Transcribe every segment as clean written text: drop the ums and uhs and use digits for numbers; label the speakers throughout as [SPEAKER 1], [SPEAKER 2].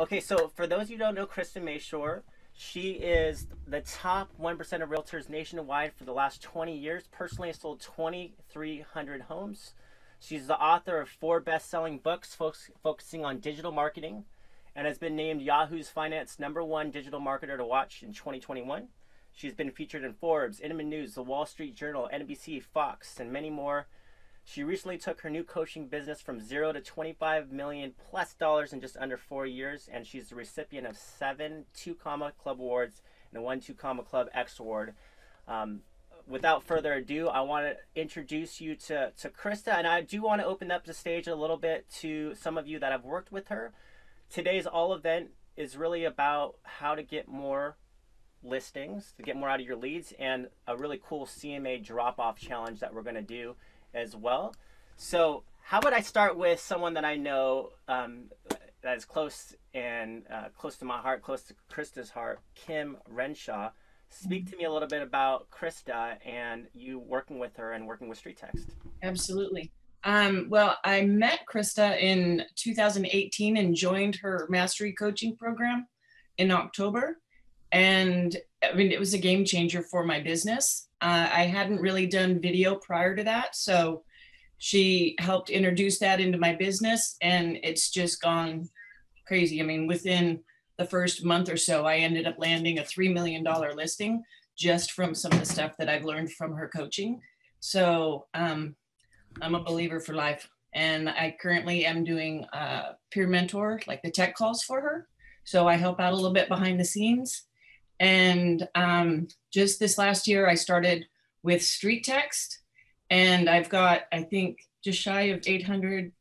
[SPEAKER 1] Okay, so for those of you who don't know Krista Mashore, she is the top 1% of realtors nationwide for the last 20 years. Personally, has sold 2,300 homes. She's the author of 4 best-selling books focusing on digital marketing, and has been named Yahoo Finance #1 digital marketer to watch in 2021. She's been featured in Forbes, Inman News, The Wall Street Journal, NBC, Fox, and many more. She recently took her new coaching business from 0 to $25 million plus in just under 4 years, and she's the recipient of 7 2 Comma Club awards and 1 2 Comma Club X award. Without further ado, I want to introduce you to Krista, and I do want to open up the stage a little bit to some of you that have worked with her. Today's all event is really about how to get more listings, to get more out of your leads, and a really cool CMA drop-off challenge that we're going to do as well. So how about I start with someone that I know that is close and close to my heart, close to Krista's heart, Kim Renshaw. Speak to me a little bit about Krista and you working with her and working with StreetText.
[SPEAKER 2] Absolutely. Well, I met Krista in 2018 and joined her mastery coaching program in October. And I mean, it was a game changer for my business. I hadn't really done video prior to that. So she helped introduce that into my business, and it's just gone crazy. I mean, within the first month or so, I ended up landing a $3 million listing just from some of the stuff that I've learned from her coaching. So I'm a believer for life. And I currently am doing peer mentor, like the tech calls for her. So I help out a little bit behind the scenes. And just this last year, I started with StreetText, and I've got, I think, just shy of 800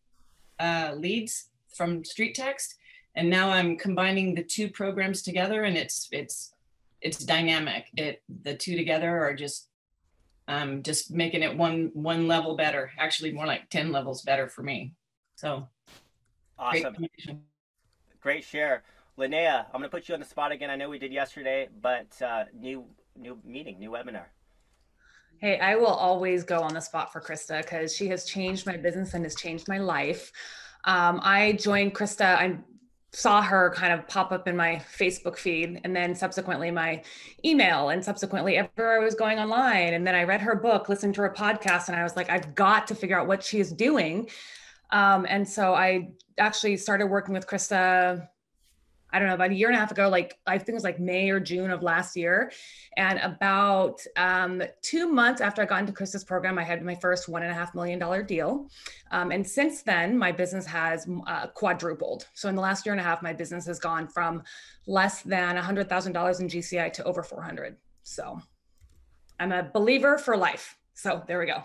[SPEAKER 2] leads from StreetText. And now I'm combining the 2 programs together, and it's dynamic. The 2 together are just making it one level better. Actually, more like 10 levels better for me. So
[SPEAKER 1] awesome, great share. Linnea, I'm going to put you on the spot again. I know we did yesterday, but new meeting, new webinar.
[SPEAKER 3] Hey, I will always go on the spot for Krista because she has changed my business and has changed my life. I joined Krista. I saw her kind of pop up in my Facebook feed, and then subsequently my email, and subsequently everywhere I was going online. And then I read her book, listened to her podcast, and I was like, I've got to figure out what she is doing. And so I actually started working with Krista, I don't know, about a year and a half ago, like I think it was like May or June of last year. And about 2 months after I got into Krista's program, I had my first $1.5 million deal. And since then, my business has quadrupled. So in the last year and a half, my business has gone from less than $100,000 in GCI to over 400. So I'm a believer for life. So there we go.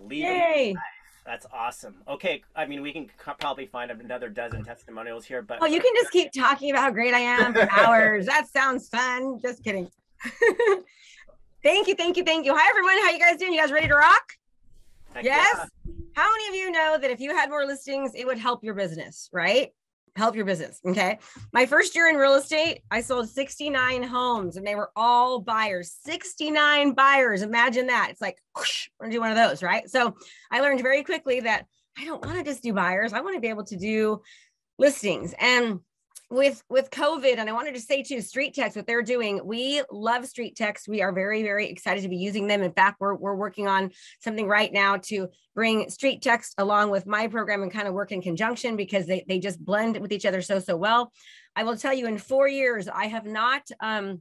[SPEAKER 1] Yay! That's awesome. Okay, I mean, we can probably find another dozen testimonials here, but...
[SPEAKER 4] Oh, you can just keep talking about how great I am for hours. That sounds fun. Just kidding. Thank you. Hi, everyone. How you guys doing? You guys ready to rock?
[SPEAKER 1] Heck
[SPEAKER 4] yes?
[SPEAKER 1] Yeah.
[SPEAKER 4] How many of you know that if you had more listings, it would help your business, right? Help your business, okay? My first year in real estate, I sold 69 homes, and they were all buyers. 69 buyers, imagine that. It's like, whoosh, we're gonna do one of those, right? So I learned very quickly that I don't wanna just do buyers. I wanna be able to do listings. And with COVID, and I wanted to say too, StreetText, what they're doing, we love StreetText. We are very, very excited to be using them. In fact, we're working on something right now to bring StreetText along with my program and kind of work in conjunction, because they just blend with each other so well. I will tell you, in 4 years, I have not, I'm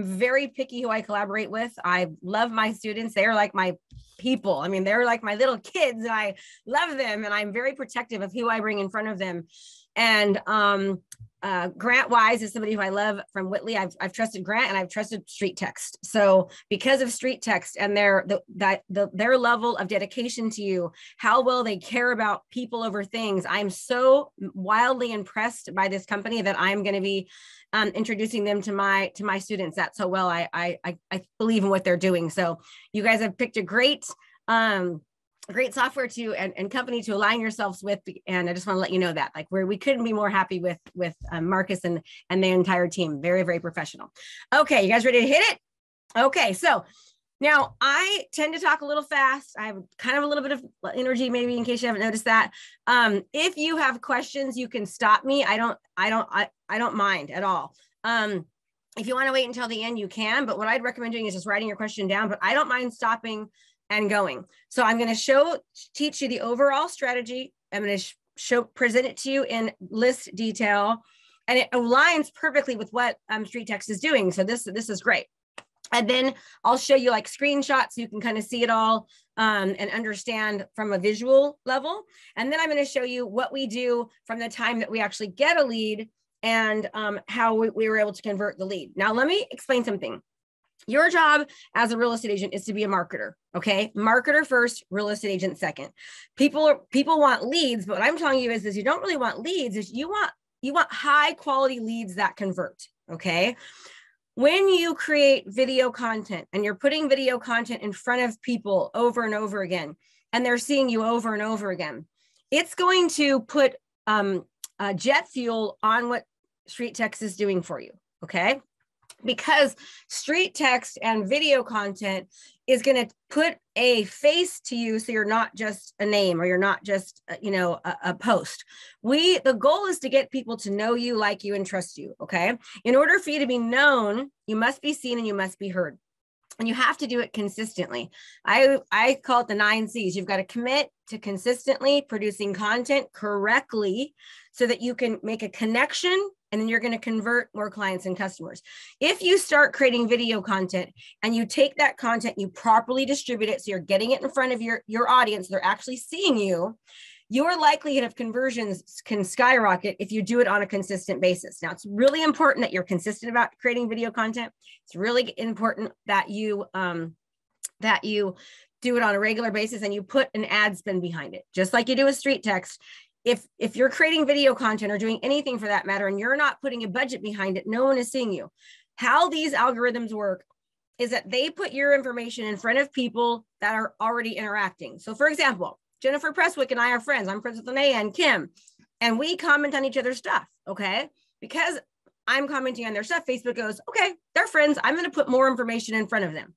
[SPEAKER 4] very picky who I collaborate with. I love my students. They're like my people. I mean, they're like my little kids, and I love them, and I'm very protective of who I bring in front of them. And Grant Wise is somebody who I love from Whitley. I've trusted Grant, and I've trusted StreetText. So because of StreetText and their level of dedication to you, how well they care about people over things, I'm so wildly impressed by this company that I'm going to be introducing them to my students. That's so well. I believe in what they're doing. So you guys have picked a great software to and company to align yourselves with, and I just want to let you know that, like, we couldn't be more happy with Marcus and the entire team. Very, very professional. Okay, you guys ready to hit it? Okay, so Now, I tend to talk a little fast. I have kind of a little bit of energy, maybe, in case you haven't noticed that. If you have questions, you can stop me. I don't mind at all. If you want to wait until the end, you can. But what I'd recommend doing is just writing your question down. But I don't mind stopping and going. So I'm going to teach you the overall strategy. I'm going to present it to you in list detail, and it aligns perfectly with what StreetText is doing. So this is great. And then I'll show you like screenshots so you can kind of see it all and understand from a visual level. And then I'm going to show you what we do from the time that we actually get a lead and how we were able to convert the lead. Now, let me explain something. Your job as a real estate agent is to be a marketer, okay? Marketer first, real estate agent second. People want leads, but what I'm telling you is you don't really want leads. Is you want high quality leads that convert, okay? When you create video content and you're putting video content in front of people over and over again, and they're seeing you over and over again, it's going to put jet fuel on what StreetText is doing for you, okay? Because StreetText and video content is going to put a face to you, so you're not just a name or you're not just a post. The goal is to get people to know you, like you, and trust you, okay? In order for you to be known, you must be seen and you must be heard. And you have to do it consistently. I call it the 9 C's. You've got to commit to consistently producing content correctly so that you can make a connection, and then you're going to convert more clients and customers. If you start creating video content and you take that content, you properly distribute it, so you're getting it in front of your audience, they're actually seeing you, your likelihood of conversions can skyrocket if you do it on a consistent basis. Now, it's really important that you're consistent about creating video content. It's really important that you do it on a regular basis and you put an ad spend behind it, just like you do with StreetText. If you're creating video content or doing anything for that matter, and you're not putting a budget behind it, no one is seeing you. How these algorithms work is that they put your information in front of people that are already interacting. So for example, Jennifer Presswick and I are friends. I'm friends with Linnea and Kim, and we comment on each other's stuff, okay? Because I'm commenting on their stuff, Facebook goes, okay, they're friends. I'm going to put more information in front of them.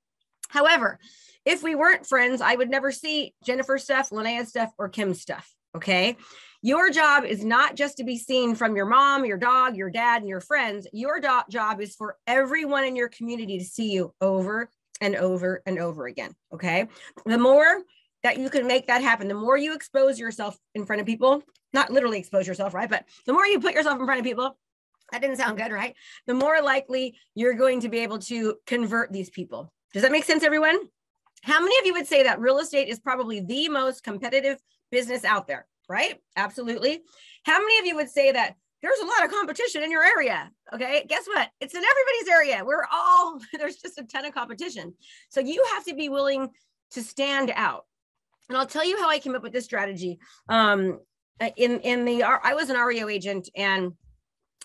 [SPEAKER 4] However, if we weren't friends, I would never see Jennifer's stuff, Linnea's stuff, or Kim's stuff, okay? Your job is not just to be seen from your mom, your dog, your dad, and your friends. Your job is for everyone in your community to see you over and over and over again, okay? The more that you can make that happen, the more you expose yourself in front of people, not literally expose yourself, right? But the more you put yourself in front of people, that didn't sound good, right? The more likely you're going to be able to convert these people. Does that make sense, everyone? How many of you would say that real estate is probably the most competitive business out there, right? Absolutely. How many of you would say that there's a lot of competition in your area? Okay, guess what? It's in everybody's area. There's just a ton of competition. So you have to be willing to stand out. And I'll tell you how I came up with this strategy. I was an REO agent, and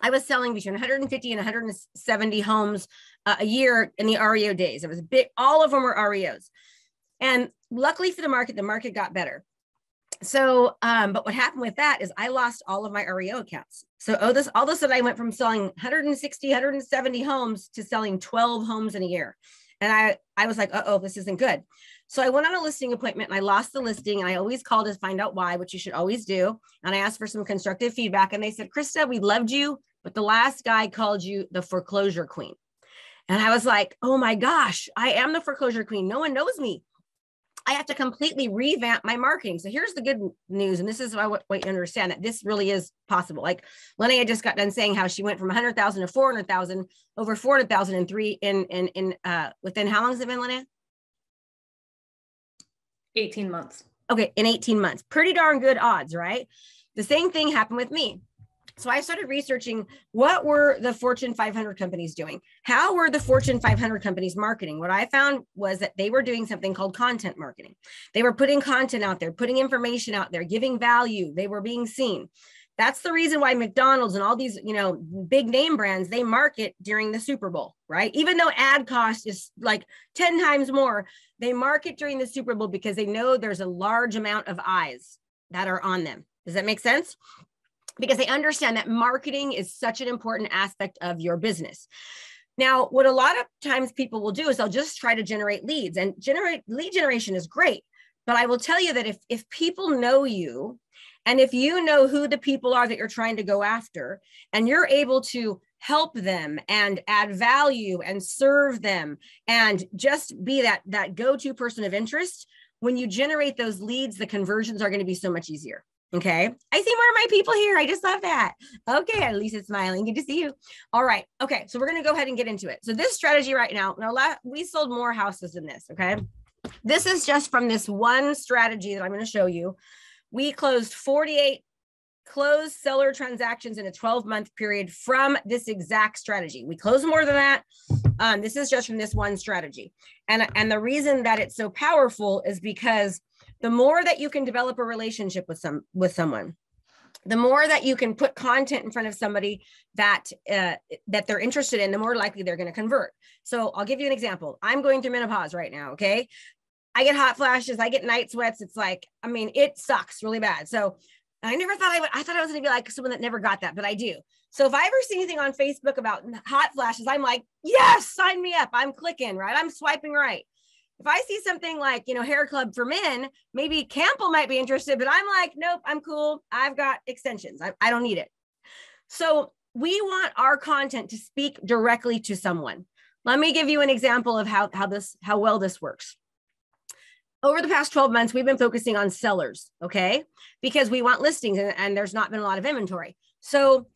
[SPEAKER 4] I was selling between 150 and 170 homes a year in the REO days. It was big. All of them were REOs. And luckily for the market got better. So, but what happened with that is I lost all of my REO accounts. So all of a sudden I went from selling 160, 170 homes to selling 12 homes in a year. And I was like, uh-oh, this isn't good. So I went on a listing appointment and I lost the listing. And I always called to find out why, which you should always do. And I asked for some constructive feedback. And they said, Krista, we loved you, but the last guy called you the foreclosure queen. And I was like, oh my gosh, I am the foreclosure queen. No one knows me. I have to completely revamp my marketing. So here's the good news. And this is why I want you to understand that this really is possible. Like Linnea just got done saying how she went from 100,000 to 400,000, over 400,000 within how long has it been, Linnea?
[SPEAKER 3] 18 months.
[SPEAKER 4] Okay, in 18 months. Pretty darn good odds, right? The same thing happened with me. So I started researching what were the Fortune 500 companies doing? How were the Fortune 500 companies marketing? What I found was that they were doing something called content marketing. They were putting content out there, putting information out there, giving value. They were being seen. That's the reason why McDonald's and all these, big name brands, they market during the Super Bowl, right? Even though ad cost is like 10 times more, they market during the Super Bowl because they know there's a large amount of eyes that are on them. Does that make sense? Because they understand that marketing is such an important aspect of your business. Now, what a lot of times people will do is they'll just try to generate leads, and lead generation is great. But I will tell you that if people know you, and if you know who the people are that you're trying to go after, and you're able to help them and add value and serve them and just be that go-to person of interest, when you generate those leads, the conversions are going to be so much easier. Okay. I see more of my people here. I just love that. Okay. At least it's smiling. Good to see you. All right. Okay. So we're going to go ahead and get into it. So this strategy right now, we sold more houses than this. Okay. This is just from this one strategy that I'm going to show you. We closed 48 closed seller transactions in a 12-month period from this exact strategy. We closed more than that. This is just from this one strategy. And the reason that it's so powerful is because the more that you can develop a relationship with someone, the more that you can put content in front of somebody that they're interested in, the more likely they're going to convert. So I'll give you an example. I'm going through menopause right now. Okay. I get hot flashes. I get night sweats. It's like, I mean, it sucks really bad. So I never thought I would. I thought I was going to be like someone that never got that, but I do. So if I ever see anything on Facebook about hot flashes, I'm like, yes, sign me up. I'm clicking, right? I'm swiping right. If I see something like, hair club for men, maybe Campbell might be interested, but I'm like, nope, I'm cool. I've got extensions. I don't need it. So we want our content to speak directly to someone. Let me give you an example of how well this works. Over the past 12 months, we've been focusing on sellers, okay? Because we want listings and there's not been a lot of inventory. So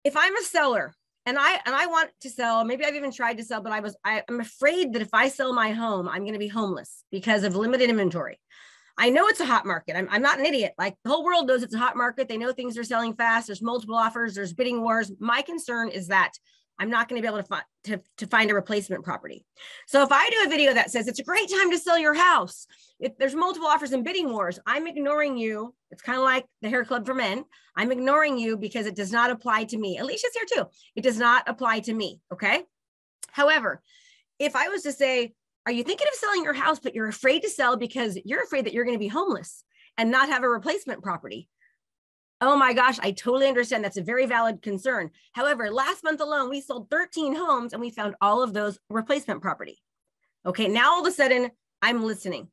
[SPEAKER 4] if I'm a seller and I want to sell, maybe I've even tried to sell, but I'm afraid that if I sell my home, I'm going to be homeless because of limited inventory. I know it's a hot market. I'm not an idiot. Like the whole world knows it's a hot market. They know things are selling fast. There's multiple offers. There's bidding wars. My concern is that I'm not going to be able to find a replacement property. So if I do a video that says it's a great time to sell your house, if there's multiple offers and bidding wars, I'm ignoring you. It's kind of like the hair club for men. I'm ignoring you because it does not apply to me. Alicia's here too. It does not apply to me. Okay. However, if I was to say, are you thinking of selling your house, but you're afraid to sell because you're afraid that you're going to be homeless and not have a replacement property? Oh my gosh, I totally understand. That's a very valid concern. However, last month alone, we sold 13 homes and we found all of those replacement property. Okay, now all of a sudden, I'm listening.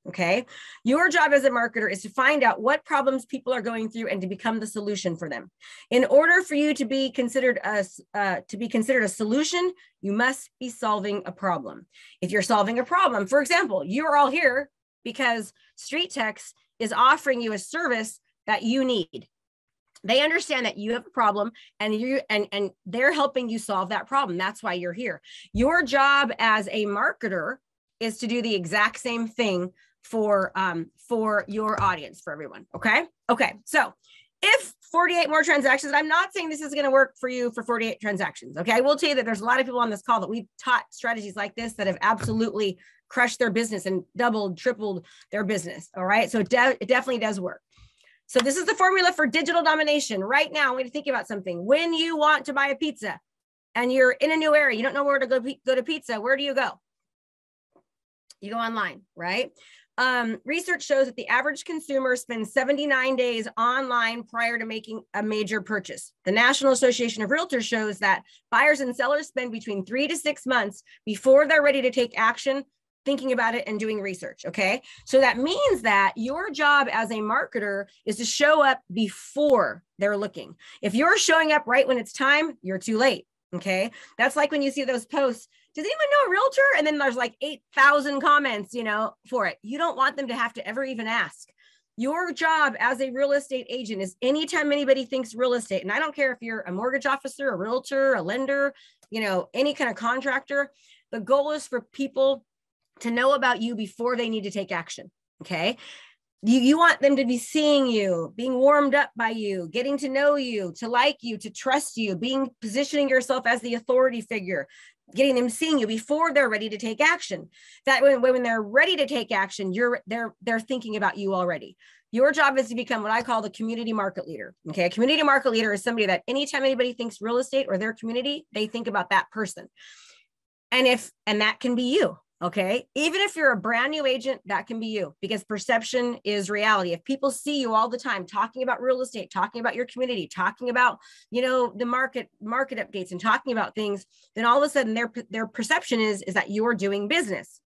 [SPEAKER 4] Okay. Your job as a marketer is to find out what problems people are going through and to become the solution for them. In order for you to be considered a solution, you must be solving a problem. If you're solving a problem, for example, you're all here because StreetText is offering you a service that you need. They understand that you have a problem and they're helping you solve that problem. That's why you're here. Your job as a marketer is to do the exact same thing for your audience, for everyone. Okay. So if 48 more transactions, I'm not saying this is going to work for you for 48 transactions. Okay. I will tell you that there's a lot of people on this call that we've taught strategies like this that have absolutely crushed their business and doubled, tripled their business. All right. So it definitely does work. So this is the formula for digital domination. Right now, I'm going to think about something. When you want to buy a pizza and you're in a new area, you don't know where to go to pizza, where do you go? You go online, right? Research shows that the average consumer spends 79 days online prior to making a major purchase. The National Association of Realtors shows that buyers and sellers spend between 3 to 6 months before they're ready to take action, thinking about it and doing research. Okay. So that means that your job as a marketer is to show up before they're looking. If you're showing up right when it's time, you're too late. Okay. That's like when you see those posts, does anyone know a realtor? And then there's like 8,000 comments, for it. You don't want them to have to ever even ask. Your job as a real estate agent is anytime anybody thinks real estate, and I don't care if you're a mortgage officer, a realtor, a lender, any kind of contractor, the goal is for people to know about you before they need to take action. Okay. You want them to be seeing you, being warmed up by you, getting to know you, to like you, to trust you, positioning yourself as the authority figure, getting them seeing you before they're ready to take action. That when they're ready to take action, they're thinking about you already. Your job is to become what I call the community market leader. Okay. A community market leader is somebody that anytime anybody thinks real estate or their community, they think about that person. And that can be you. Okay. Even if you're a brand new agent, that can be you, because perception is reality. If people see you all the time talking about real estate, talking about your community, talking about, the market updates and talking about things, then all of a sudden their perception is that you're doing business.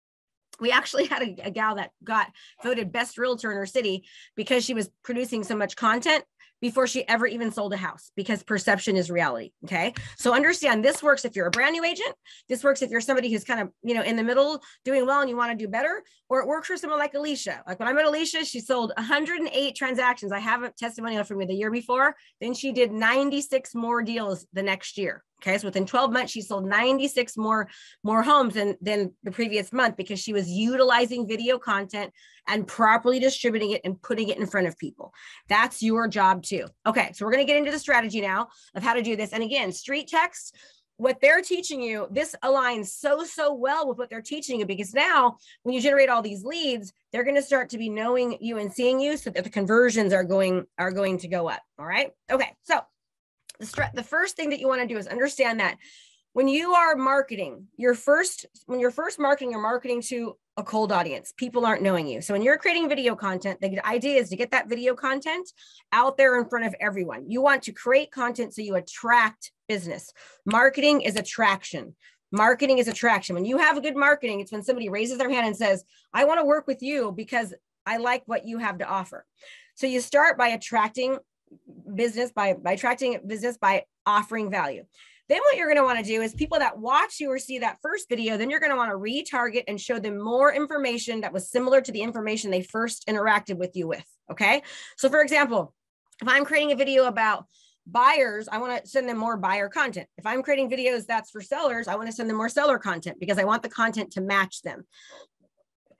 [SPEAKER 4] We actually had a gal that got voted best realtor in her city because she was producing so much content before she ever even sold a house, because perception is reality. Okay. So understand, this works if you're a brand new agent. This works if you're somebody who's kind of, in the middle doing well and you want to do better, or it works for someone like Alicia. Like when I met Alicia, she sold 108 transactions. I have a testimonial from me the year before. Then she did 96 more deals the next year. Okay. So within 12 months, she sold 96 more homes than the previous month, because she was utilizing video content and properly distributing it and putting it in front of people. That's your job too. Okay. So we're going to get into the strategy now of how to do this. And again, StreetText, what they're teaching you, this aligns so well with what they're teaching you, because now when you generate all these leads, they're going to start to be knowing you and seeing you, so that the conversions are going to go up. All right. Okay. So the first thing that you want to do is understand that when you are marketing, when you're first marketing, you're marketing to a cold audience. People aren't knowing you. So when you're creating video content, the idea is to get that video content out there in front of everyone. You want to create content so you attract business. Marketing is attraction. Marketing is attraction. When you have a good marketing, it's when somebody raises their hand and says, I want to work with you because I like what you have to offer. So you start by attracting business by offering value. Then what you're going to want to do is people that watch you or see that first video, then you're going to want to retarget and show them more information that was similar to the information they first interacted with you with. Okay. So for example, if I'm creating a video about buyers, I want to send them more buyer content. If I'm creating videos that's for sellers, I want to send them more seller content, because I want the content to match them.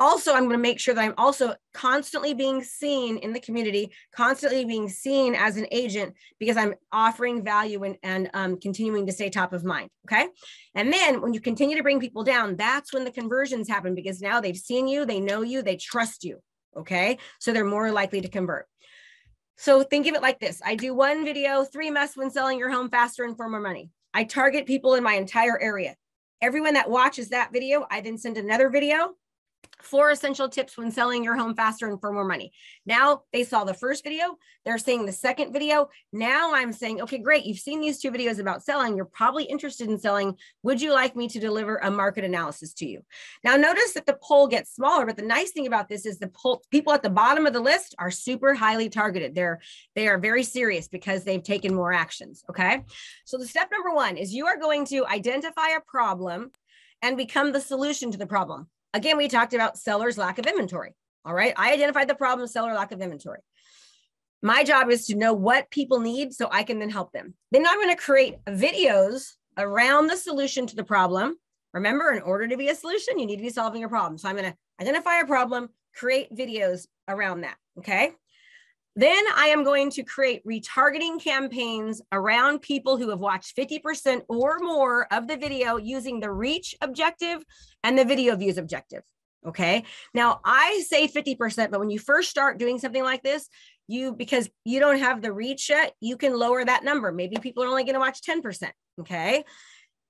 [SPEAKER 4] Also, I'm going to make sure that I'm also constantly being seen in the community, constantly being seen as an agent, because I'm offering value and continuing to stay top of mind. Okay. And then when you continue to bring people down, that's when the conversions happen, because now they've seen you, they know you, they trust you. Okay. So they're more likely to convert. So think of it like this. I do one video, 3 must when selling your home faster and for more money. I target people in my entire area. Everyone that watches that video, I then send another video, 4 essential tips when selling your home faster and for more money. Now they saw the first video, they're seeing the second video. Now I'm saying, okay, great. You've seen these 2 videos about selling. You're probably interested in selling. Would you like me to deliver a market analysis to you? Now notice that the poll gets smaller, but the nice thing about this is the poll, people at the bottom of the list are super highly targeted. They are very serious because they've taken more actions. Okay. So the step number 1 is you are going to identify a problem and become the solution to the problem. Again, we talked about sellers' lack of inventory. All right. I identified the problem, seller lack of inventory. My job is to know what people need so I can then help them. Then I'm going to create videos around the solution to the problem. Remember, in order to be a solution, you need to be solving a problem. So I'm going to identify a problem, create videos around that. Okay. Then I am going to create retargeting campaigns around people who have watched 50% or more of the video using the reach objective and the video views objective. Okay. Now I say 50%, but when you first start doing something like this, because you don't have the reach yet, you can lower that number. Maybe people are only going to watch 10%. Okay.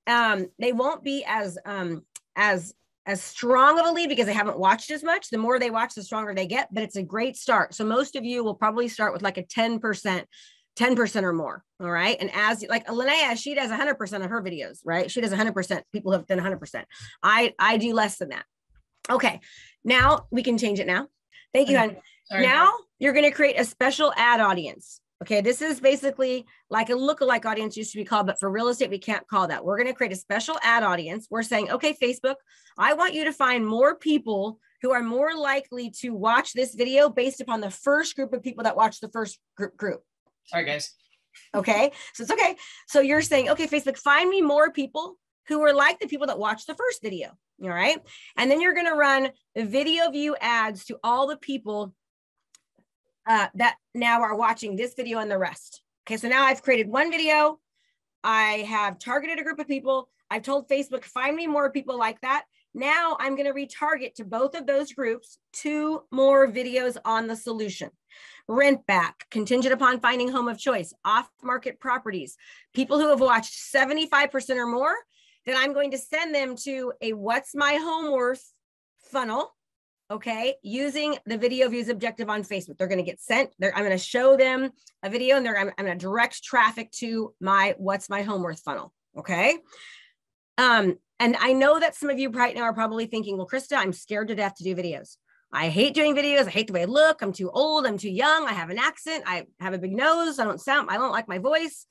[SPEAKER 4] They won't be as strong of a lead because they haven't watched as much. The more they watch, the stronger they get, but it's a great start. So most of you will probably start with like a 10% or more. All right. And as like Linnea, she does 100% of her videos, right? She does 100%. People have done 100%. I do less than that. Okay. Now we can change it now. Thank you, hon. Now you're going to create a special ad audience. Okay, this is basically like a lookalike audience used to be called, but for real estate, we can't call that. We're going to create a special ad audience. We're saying, okay, Facebook, I want you to find more people who are more likely to watch this video based upon the first group of people that watch the first group.
[SPEAKER 2] Sorry, guys.
[SPEAKER 4] Okay, so it's okay. So you're saying, okay, Facebook, find me more people who are like the people that watched the first video. All right. And then you're going to run the video view ads to all the people that now are watching this video and the rest. Okay, so now I've created one video. I have targeted a group of people. I've told Facebook, find me more people like that. Now I'm going to retarget to both of those groups 2 more videos on the solution. Rent back, contingent upon finding home of choice, off-market properties, people who have watched 75% or more, then I'm going to send them to a what's my home worth funnel. Okay, using the video views objective on Facebook. They're going to get sent. I'm going to show them a video, and I'm going to direct traffic to my what's my home worth funnel. Okay. And I know that some of you right now are probably thinking, well, Krista, I'm scared to death to do videos. I hate doing videos. I hate the way I look. I'm too old. I'm too young. I have an accent. I have a big nose. I don't like my voice.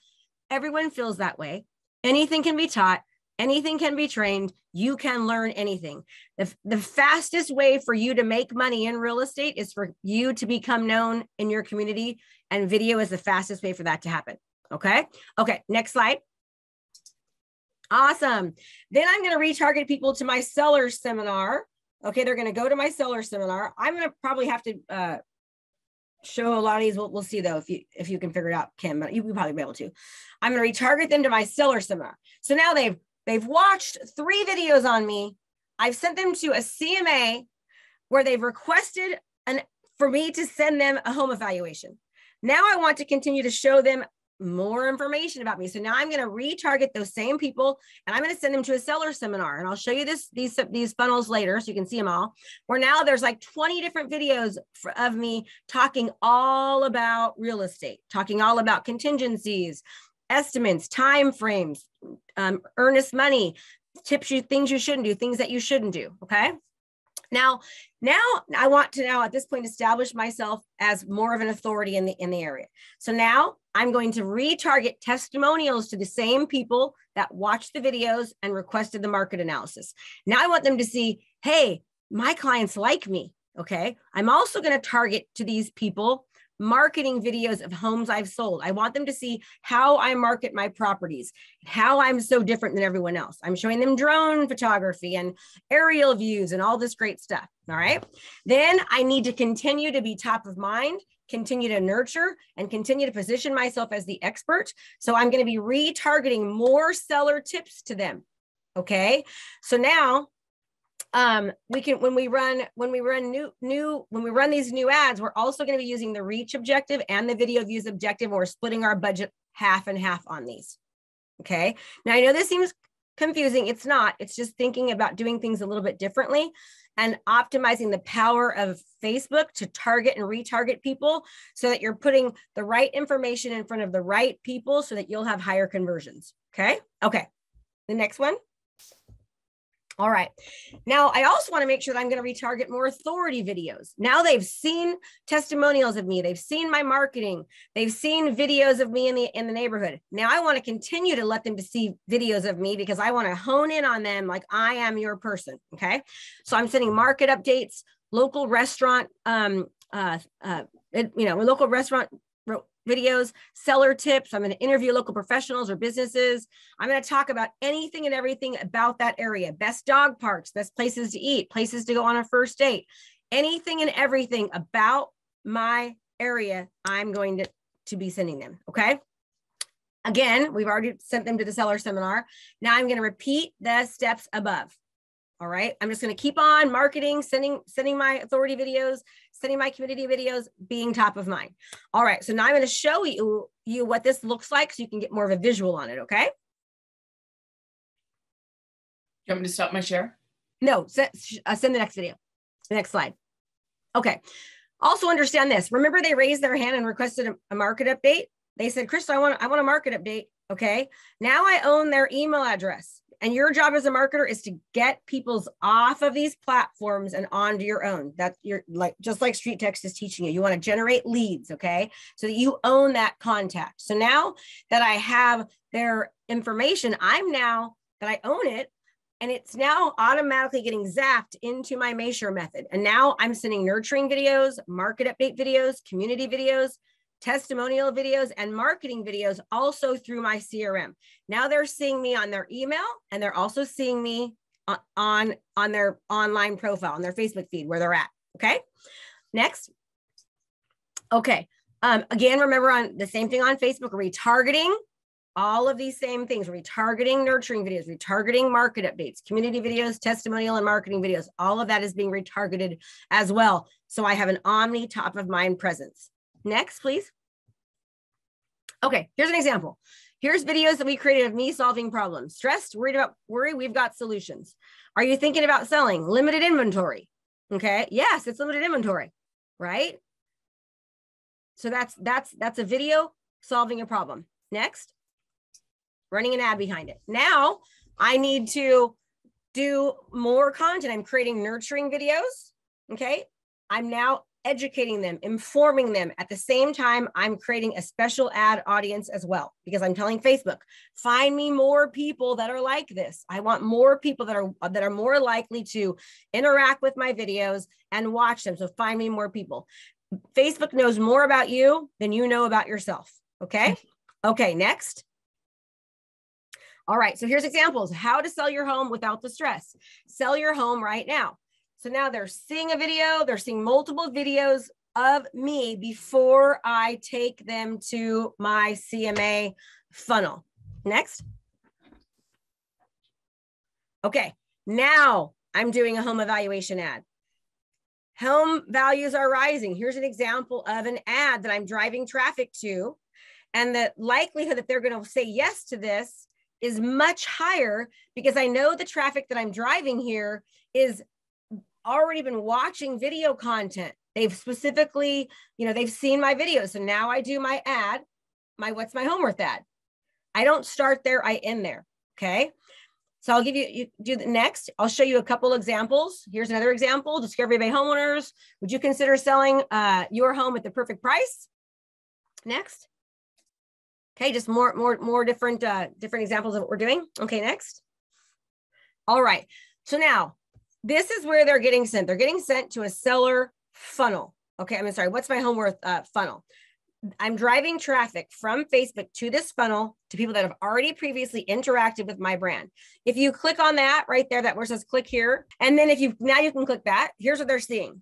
[SPEAKER 4] Everyone feels that way. Anything can be taught. Anything can be trained. You can learn anything. The fastest way for you to make money in real estate is for you to become known in your community, and video is the fastest way for that to happen. Okay. Okay. Next slide. Awesome. Then I'm going to retarget people to my seller seminar. Okay. They're going to go to my seller seminar. I'm going to probably have to show a lot of these. We'll see though, if you can figure it out, Kim, but you will probably be able to. I'm going to retarget them to my seller seminar. So now they've watched 3 videos on me. I've sent them to a CMA where they've requested for me to send them a home evaluation. Now I want to continue to show them more information about me. So now I'm going to retarget those same people, and I'm going to send them to a seller seminar. And I'll show you these funnels later so you can see them all, where now there's like 20 different videos of me talking all about real estate, talking all about contingencies, estimates, time frames, earnest money, tips, things you shouldn't do, things that you shouldn't do. Okay. Now I want to at this point establish myself as more of an authority in the area. So now I'm going to retarget testimonials to the same people that watched the videos and requested the market analysis. Now I want them to see, hey, my clients like me. Okay. I'm also going to target to these people marketing videos of homes I've sold. I want them to see how I market my properties, how I'm so different than everyone else. I'm showing them drone photography and aerial views and all this great stuff. All right. Then I need to continue to be top of mind, continue to nurture, and continue to position myself as the expert. So I'm going to be retargeting more seller tips to them. Okay. So now we can, when we run these new ads, we're also going to be using the reach objective and the video views objective, and we're splitting our budget half and half on these. Okay. Now I know this seems confusing. It's not. It's just thinking about doing things a little bit differently and optimizing the power of Facebook to target and retarget people so that you're putting the right information in front of the right people so that you'll have higher conversions. Okay. Okay. The next one. All right. Now, I also want to make sure that I'm going to retarget more authority videos. Now they've seen testimonials of me. They've seen my marketing. They've seen videos of me in the neighborhood. Now I want to continue to let them to see videos of me because I want to hone in on them like I am your person. Okay. So I'm sending market updates, local restaurant, local restaurant videos, seller tips. I'm going to interview local professionals or businesses. I'm going to talk about anything and everything about that area. Best dog parks, best places to eat, places to go on a first date, anything and everything about my area. I'm going to be sending them. Okay. Again, we've already sent them to the seller seminar. Now I'm going to repeat the steps above. All right. I'm just going to keep on marketing, sending my authority videos, sending my community videos, being top of mind. All right. So now I'm going to show you what this looks like so you can get more of a visual on it. Okay.
[SPEAKER 2] You want me to stop my share?
[SPEAKER 4] No, send the next video, the next slide. Okay. Also understand this. Remember they raised their hand and requested a market update. They said, Krista, I want a market update. Okay. Now I own their email address. And your job as a marketer is to get people's off of these platforms and onto your own. That's just like StreetText is teaching you. You want to generate leads, okay? So that you own that contact. So now that I have their information, that I own it, and it's now automatically getting zapped into my Mashore method. And now I'm sending nurturing videos, market update videos, community videos, testimonial videos, and marketing videos also through my CRM. Now they're seeing me on their email, and they're also seeing me on their online profile, on their Facebook feed where they're at. Okay. Next. Okay. Again, remember on the same thing on Facebook, retargeting, all of these same things, retargeting nurturing videos, retargeting market updates, community videos, testimonial and marketing videos. All of that is being retargeted as well. So I have an omni top of mind presence. Next, please. Okay, here's an example. Here's videos that we created of me solving problems. Stressed, worried about worry, we've got solutions. Are you thinking about selling? Limited inventory. Okay. Yes, it's limited inventory, right? So that's a video solving a problem. Next, running an ad behind it. Now I need to do more content. I'm creating nurturing videos. Okay. I'm now educating them, informing them. At the same time, I'm creating a special ad audience as well, because I'm telling Facebook, find me more people that are like this. I want more people that are more likely to interact with my videos and watch them. So find me more people. Facebook knows more about you than you know about yourself. Okay. Okay. Next. All right. So here's examples, how to sell your home without the stress. Sell your home right now. So now they're seeing a video, they're seeing multiple videos of me before I take them to my CMA funnel. Next. Okay, now I'm doing a home evaluation ad. Home values are rising. Here's an example of an ad that I'm driving traffic to. And the likelihood that they're going to say yes to this is much higher, because I know the traffic that I'm driving here is already been watching video content. They've specifically, they've seen my videos. So now I do my ad, what's my home worth ad. I don't start there, I end there. Okay. So I'll give you do the next. I'll show you a couple examples. Here's another example. Discovery Bay homeowners. Would you consider selling your home at the perfect price? Next. Okay. Just more different examples of what we're doing. Okay. Next. All right. So now, this is where they're getting sent. They're getting sent to a seller funnel. Okay, I'm sorry. What's my home worth funnel? I'm driving traffic from Facebook to this funnel to people that have already previously interacted with my brand. If you click on that right there, that where it says click here, and then now you can click that. Here's what they're seeing.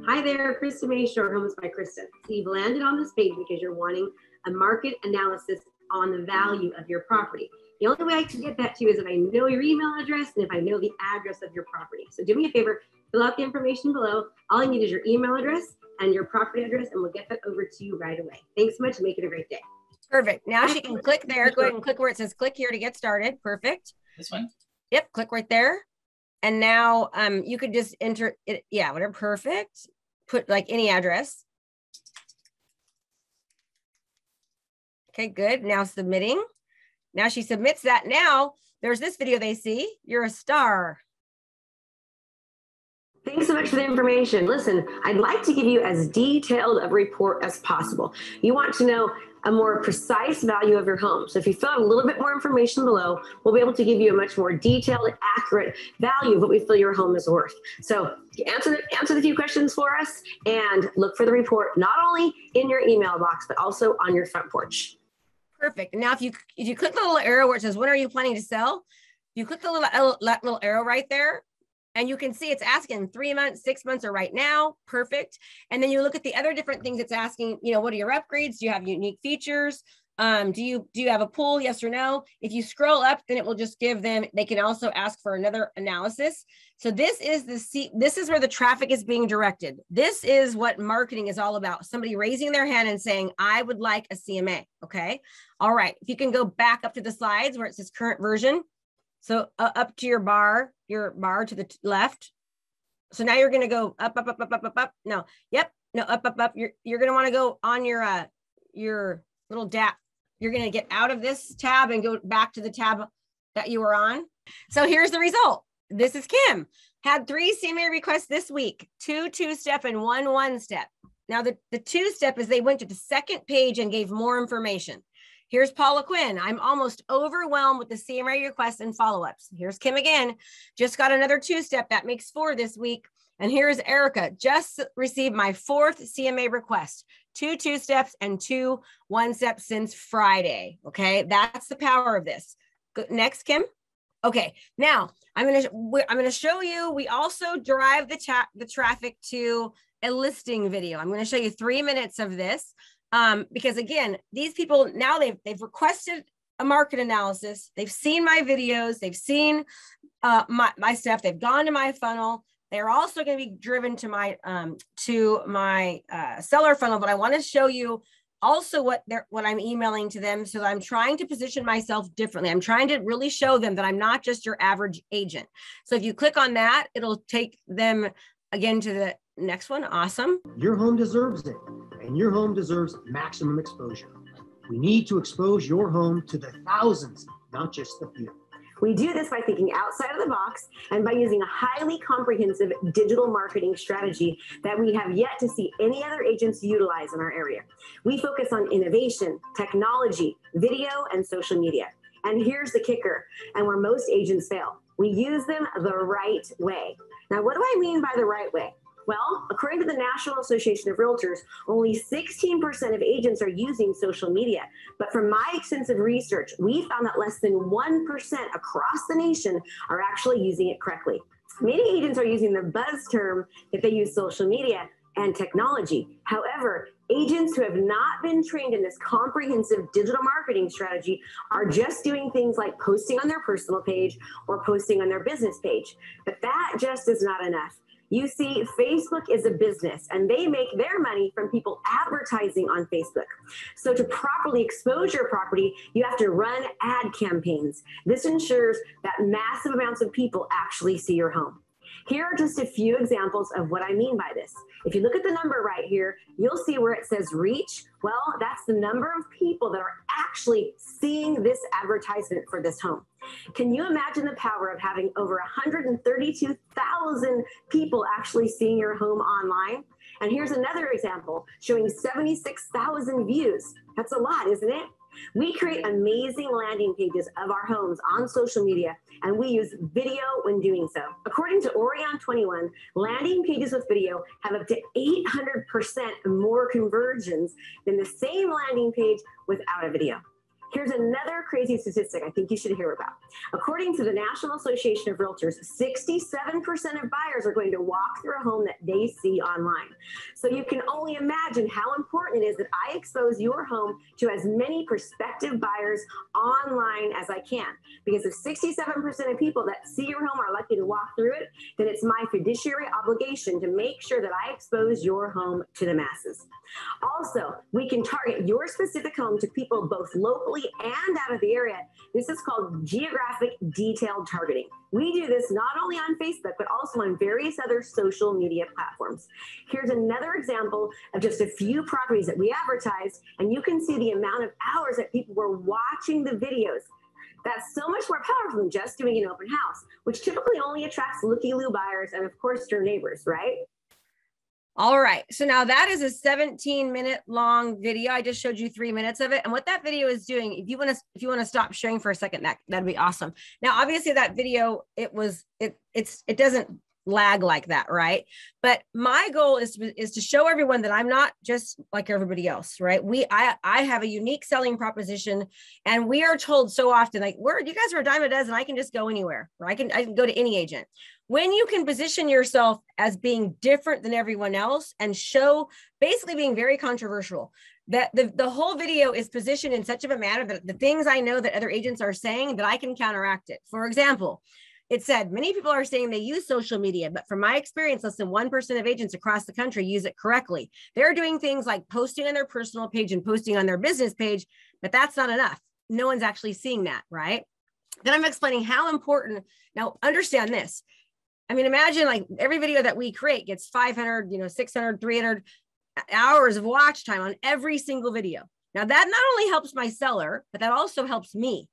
[SPEAKER 5] Hi there, Krista Mashore, Homes by Krista. So you've landed on this page because you're wanting a market analysis on the value of your property. The only way I can get that to you is if I know your email address and if I know the address of your property. So do me a favor, fill out the information below. All I need is your email address and your property address, and we'll get that over to you right away. Thanks so much. Make it a great day.
[SPEAKER 4] Perfect. Now she can click there. Go ahead and click where it says click here to get started. Perfect.
[SPEAKER 2] This one?
[SPEAKER 4] Yep. Click right there. And now you could just enter it. Yeah, whatever. Perfect. Put like any address. Okay, good. Now submitting. Now she submits that. Now there's this video they see. You're a star.
[SPEAKER 5] Thanks so much for the information. Listen, I'd like to give you as detailed a report as possible. You want to know a more precise value of your home. So if you fill out a little bit more information below, we'll be able to give you a much more detailed, accurate value of what we feel your home is worth. So answer the few questions for us and look for the report, not only in your email box, but also on your front porch.
[SPEAKER 4] Perfect. Now, if you click the little arrow where it says, when are you planning to sell? You click the little arrow right there, and you can see it's asking 3 months, 6 months, or right now. Perfect. And then you look at the other different things it's asking, what are your upgrades? Do you have unique features? Do you have a pool? Yes or no? If you scroll up, then it will just give them, they can also ask for another analysis. So this is where the traffic is being directed. This is what marketing is all about. Somebody raising their hand and saying, I would like a CMA. Okay. All right. If you can go back up to the slides where it says current version. So up to your bar to the left. So now you're going to go up. No. Yep. No, up. You're going to want to go on your little dap. You're going to get out of this tab and go back to the tab that you were on. So here's the result. This is Kim. Had 3 CMA requests this week, 2 2-step and 1 1-step. Now the 2-step is they went to the second page and gave more information. Here's Paula Quinn. I'm almost overwhelmed with the CMA requests and follow-ups. Here's Kim again. Just got another 2-step. That makes 4 this week. And here's Erica. Just received my 4th CMA request. 2 2-steps and 2 1-steps since Friday. Okay, that's the power of this. Next, Kim. Okay, now I'm gonna show you. We also drive the traffic to a listing video. I'm going to show you 3 minutes of this. Because again, these people now they've requested a market analysis. They've seen my videos. They've seen my stuff. They've gone to my funnel. They're also going to be driven to my seller funnel. But I want to show you also what I'm emailing to them. So I'm trying to position myself differently. I'm trying to really show them that I'm not just your average agent. So if you click on that, it'll take them again to the next one. Awesome.
[SPEAKER 6] Your home deserves it, and your home deserves maximum exposure. We need to expose your home to the thousands, not just the few.
[SPEAKER 5] We do this by thinking outside of the box and by using a highly comprehensive digital marketing strategy that we have yet to see any other agents utilize in our area. We focus on innovation, technology, video, and social media. And here's the kicker, and where most agents fail. We use them the right way. Now, what do I mean by the right way? Well, according to the National Association of Realtors, only 16% of agents are using social media. But from my extensive research, we found that less than 1% across the nation are actually using it correctly. Many agents are using the buzz term that they use social media and technology. However, agents who have not been trained in this comprehensive digital marketing strategy are just doing things like posting on their personal page or posting on their business page. But that just is not enough. You see, Facebook is a business and they make their money from people advertising on Facebook. So to properly expose your property, you have to run ad campaigns. This ensures that massive amounts of people actually see your home. Here are just a few examples of what I mean by this. If you look at the number right here, you'll see where it says reach. Well, that's the number of people that are actually seeing this advertisement for this home. Can you imagine the power of having over 132,000 people actually seeing your home online? And here's another example showing 76,000 views. That's a lot, isn't it? We create amazing landing pages of our homes on social media, and we use video when doing so. According to Orion 21, landing pages with video have up to 800% more conversions than the same landing page without a video. Here's another crazy statistic I think you should hear about. According to the National Association of Realtors, 67% of buyers are going to walk through a home that they see online. So you can only imagine how important it is that I expose your home to as many prospective buyers online as I can. Because if 67% of people that see your home are likely to walk through it, then it's my fiduciary obligation to make sure that I expose your home to the masses. Also, we can target your specific home to people both locally and out of the area. This is called geographic detailed targeting. We do this not only on Facebook, but also on various other social media platforms. Here's another example of just a few properties that we advertised, and you can see the amount of hours that people were watching the videos. That's so much more powerful than just doing an open house, which typically only attracts looky-loo buyers and, of course, your neighbors, right?
[SPEAKER 4] All right. So now that is a 17-minute long video. I just showed you 3 minutes of it. And what that video is doing, if you want to stop sharing for a second, that'd be awesome. Now, obviously that video, it doesn't lag like that, right? But my goal is to show everyone that I'm not just like everybody else, right? I have a unique selling proposition, and we are told so often, like, you guys are a dime a dozen. I can just go anywhere, or I can go to any agent. When you can position yourself as being different than everyone else and show, basically being very controversial, that the whole video is positioned in such of a manner that the things I know that other agents are saying, that I can counteract it. For example, it said, many people are saying they use social media, but from my experience, less than 1% of agents across the country use it correctly. They're doing things like posting on their personal page and posting on their business page, but that's not enough. No one's actually seeing that, right? Then I'm explaining how important. Now, understand this. I mean, imagine like every video that we create gets 500, 600, 300 hours of watch time on every single video. Now, that not only helps my seller, but that also helps me.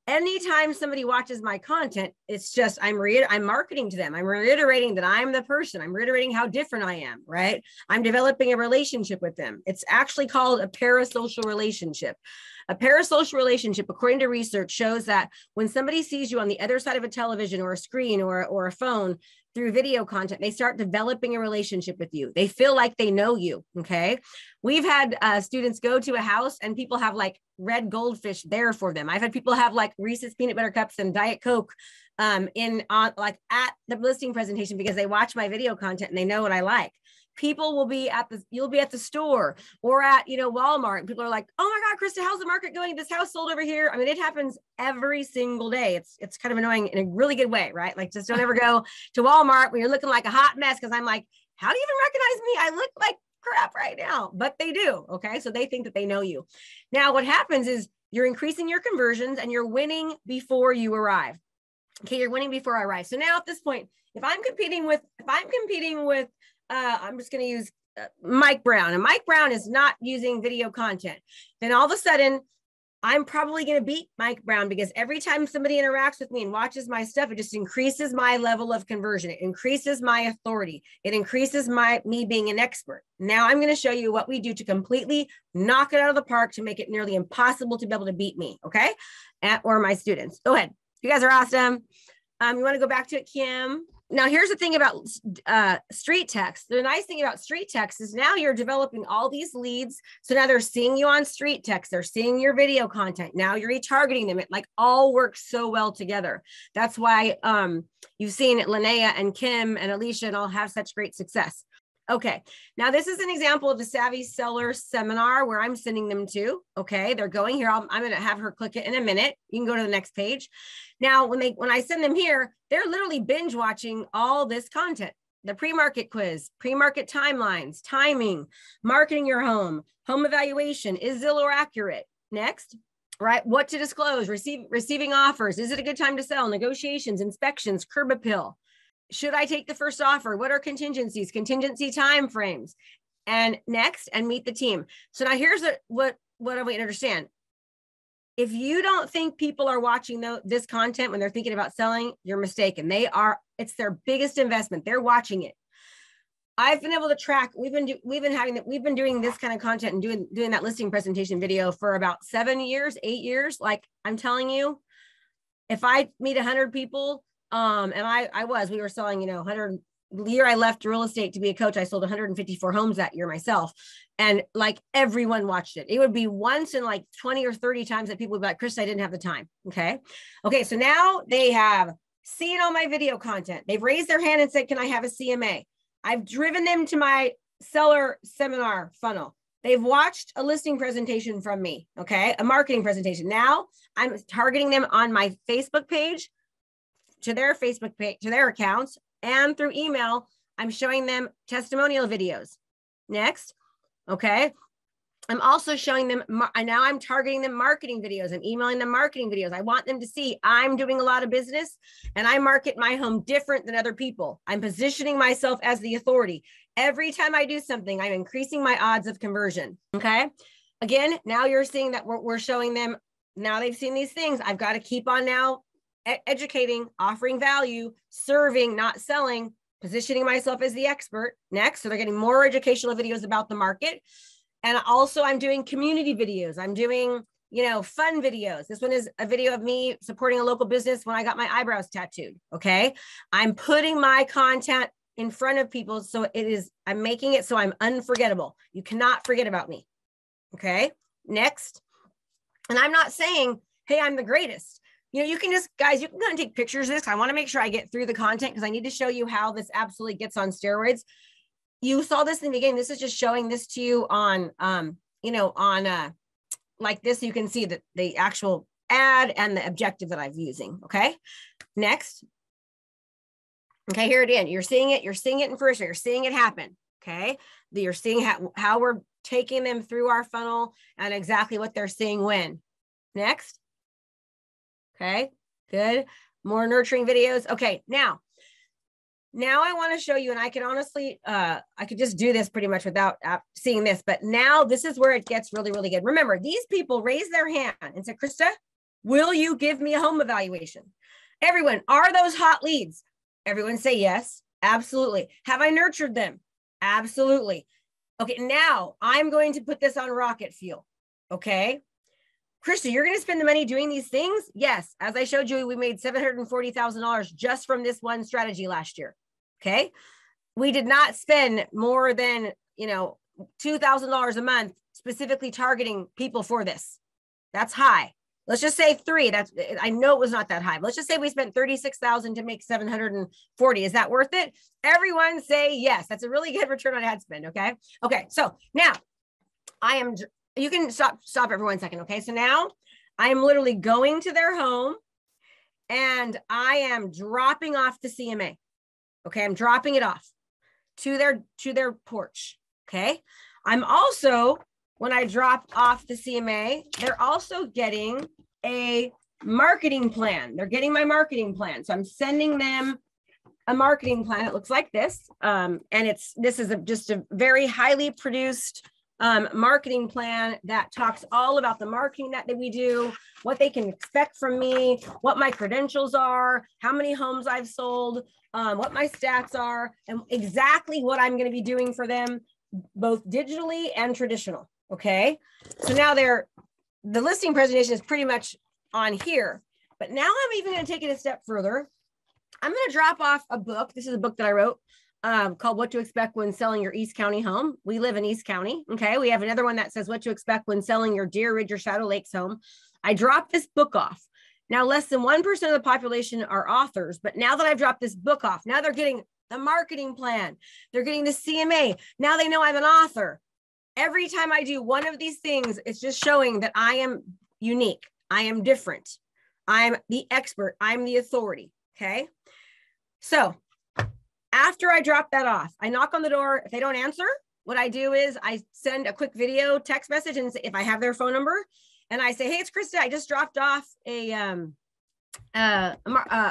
[SPEAKER 4] Anytime somebody watches my content, it's just, I'm marketing to them. I'm reiterating that I'm the person. I'm reiterating how different I am, right? I'm developing a relationship with them. It's actually called a parasocial relationship. A parasocial relationship, according to research, shows that when somebody sees you on the other side of a television or a screen or a phone through video content, they start developing a relationship with you. They feel like they know you, okay? We've had students go to a house and people have like red goldfish there for them. I've had people have like Reese's peanut butter cups and Diet Coke at the listing presentation because they watch my video content and they know what I like. People will be you'll be at the store or at, Walmart. And people are like, oh my God, Krista, how's the market going? This house sold over here. I mean, it happens every single day. It's kind of annoying in a really good way, right? Like, just don't ever go to Walmart when you're looking like a hot mess. Cause I'm like, how do you even recognize me? I look like crap right now, but they do. Okay. So they think that they know you. Now, what happens is you're increasing your conversions and you're winning before you arrive. Okay. You're winning before I arrive. So now at this point, if I'm competing with, I'm just going to use Mike Brown, and Mike Brown is not using video content, then all of a sudden I'm probably going to beat Mike Brown, because every time somebody interacts with me and watches my stuff, it just increases my level of conversion. It increases my authority. It increases me being an expert. Now I'm going to show you what we do to completely knock it out of the park to make it nearly impossible to be able to beat me. Okay. Or my students. Go ahead. You guys are awesome. You want to go back to it, Kim? Now, here's the thing about StreetText. The nice thing about StreetText is now you're developing all these leads. So now they're seeing you on StreetText. They're seeing your video content. Now you're retargeting them. It like all works so well together. That's why you've seen Linnea and Kim and Alicia and all have such great success. Okay, now this is an example of the Savvy Seller seminar where I'm sending them to. Okay, they're going here. I'm going to have her click it in a minute. You can go to the next page. Now, when I send them here, they're literally binge watching all this content. The pre-market quiz, pre-market timelines, timing, marketing your home, home evaluation, is Zillow accurate? Next, right? What to disclose, receiving offers. Is it a good time to sell? Negotiations, inspections, curb appeal. Should I take the first offer? What are contingencies, contingency timeframes? And next, and meet the team. So now here's what I want you to understand. If you don't think people are watching this content when they're thinking about selling, you're mistaken. It's their biggest investment. They're watching it. I've been able to track, we've been doing this kind of content and doing that listing presentation video for about 7 years, 8 years. Like I'm telling you, if I meet 100 people, and we were selling, 100, the year I left real estate to be a coach, I sold 154 homes that year myself. And like everyone watched it. It would be once in like 20 or 30 times that people would be like, Krista, I didn't have the time. Okay. So now they have seen all my video content. They've raised their hand and said, can I have a CMA? I've driven them to my seller seminar funnel. They've watched a listing presentation from me. Okay. A marketing presentation. Now I'm targeting them on my Facebook page, to their Facebook page, to their accounts, and through email, I'm showing them testimonial videos. Next, okay. I'm also showing them, now I'm targeting them marketing videos. I'm emailing them marketing videos. I want them to see I'm doing a lot of business and I market my home different than other people. I'm positioning myself as the authority. Every time I do something, I'm increasing my odds of conversion, okay? Again, now you're seeing that we're showing them, now they've seen these things. I've got to keep on now educating, offering value, serving, not selling, positioning myself as the expert. Next, so they're getting more educational videos about the market. And also I'm doing community videos. I'm doing, fun videos. This one is a video of me supporting a local business when I got my eyebrows tattooed. Okay. I'm putting my content in front of people. So I'm making it so I'm unforgettable. You cannot forget about me. Okay. Next. And I'm not saying, hey, I'm the greatest. You can just, guys, you can go and take pictures of this. I want to make sure I get through the content because I need to show you how this absolutely gets on steroids. You saw this in the beginning. This is just showing this to you on, like this. You can see that the actual ad and the objective that I'm using. Okay. Next. Okay. Here it is. You're seeing it in fruition. You're seeing it happen. Okay. You're seeing how we're taking them through our funnel and exactly what they're seeing when. Next. Okay, good. More nurturing videos. Okay, now I want to show you, and I can honestly, I could just do this pretty much without seeing this, but now this is where it gets really, really good. Remember, these people raised their hand and said, Krista, will you give me a home evaluation? Everyone, are those hot leads? Everyone say yes, absolutely. Have I nurtured them? Absolutely. Okay, now I'm going to put this on rocket fuel, okay? Krista, you're going to spend the money doing these things? Yes. As I showed you, we made $740,000 just from this one strategy last year. Okay. We did not spend more than, $2,000 a month specifically targeting people for this. That's high. Let's just say 3. I know it was not that high. Let's just say we spent $36,000 to make $740. Is that worth it? Everyone say yes. That's a really good return on ad spend. Okay. Okay. So now you can stop it for 1 second. Okay. So now I'm literally going to their home and I am dropping off the CMA. Okay. I'm dropping it off to their porch. Okay. I'm also, when I drop off the CMA, they're also getting a marketing plan. They're getting my marketing plan. So I'm sending them a marketing plan. It looks like this. And this is just a very highly produced marketing plan that talks all about the marketing that we do, what they can expect from me, what my credentials are, how many homes I've sold, what my stats are, and exactly what I'm going to be doing for them, both digitally and traditional. Okay. So now the listing presentation is pretty much on here, but now I'm even going to take it a step further. I'm going to drop off a book. This is a book that I wrote called What to Expect When Selling Your East County Home. We live in East County. Okay. We have another one that says What to Expect When Selling Your Deer Ridge or Shadow Lakes Home. I dropped this book off. Now, less than 1% of the population are authors, but now that I've dropped this book off, now they're getting the marketing plan. They're getting the CMA. Now they know I'm an author. Every time I do one of these things, it's just showing that I am unique. I am different. I'm the expert. I'm the authority. Okay. So after I drop that off, I knock on the door. If they don't answer, what I do is I send a quick video text message, and if I have their phone number, and I say, hey, it's Krista. I just dropped off a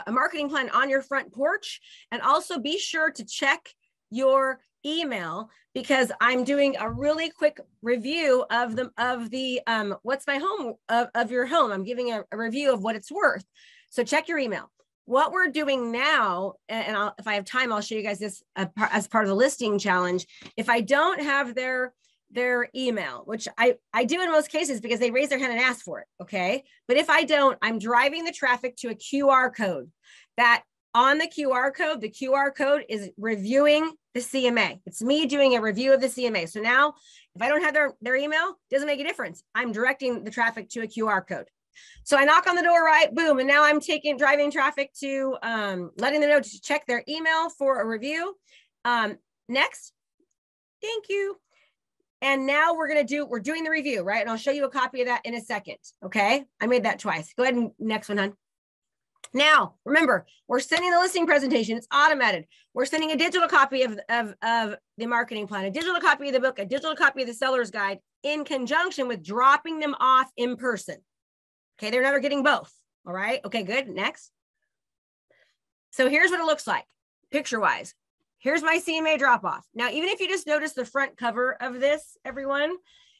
[SPEAKER 4] marketing plan on your front porch. And also be sure to check your email, because I'm doing a really quick review of the what's my home of your home. I'm giving a review of what it's worth. So check your email. What we're doing now, and if I have time, I'll show you guys this as part of the listing challenge. If I don't have their email, which I do in most cases because they raise their hand and ask for it, okay? But if I don't, I'm driving the traffic to a QR code. That on the QR code is reviewing the CMA. It's me doing a review of the CMA. So now if I don't have their email, doesn't make a difference. I'm directing the traffic to a QR code. So I knock on the door, right? Boom. And now I'm driving traffic to letting them know to check their email for a review. Next. Thank you. And now we're doing the review, right? And I'll show you a copy of that in a second. Okay. I made that twice. Go ahead and next one, hon. Now, remember, we're sending the listing presentation. It's automated. We're sending a digital copy of the marketing plan, a digital copy of the book, a digital copy of the seller's guide in conjunction with dropping them off in person. Okay, they're never getting both. All right. Okay, good. Next. So here's what it looks like picture-wise. Here's my CMA drop-off. Now, even if you just notice the front cover of this, everyone,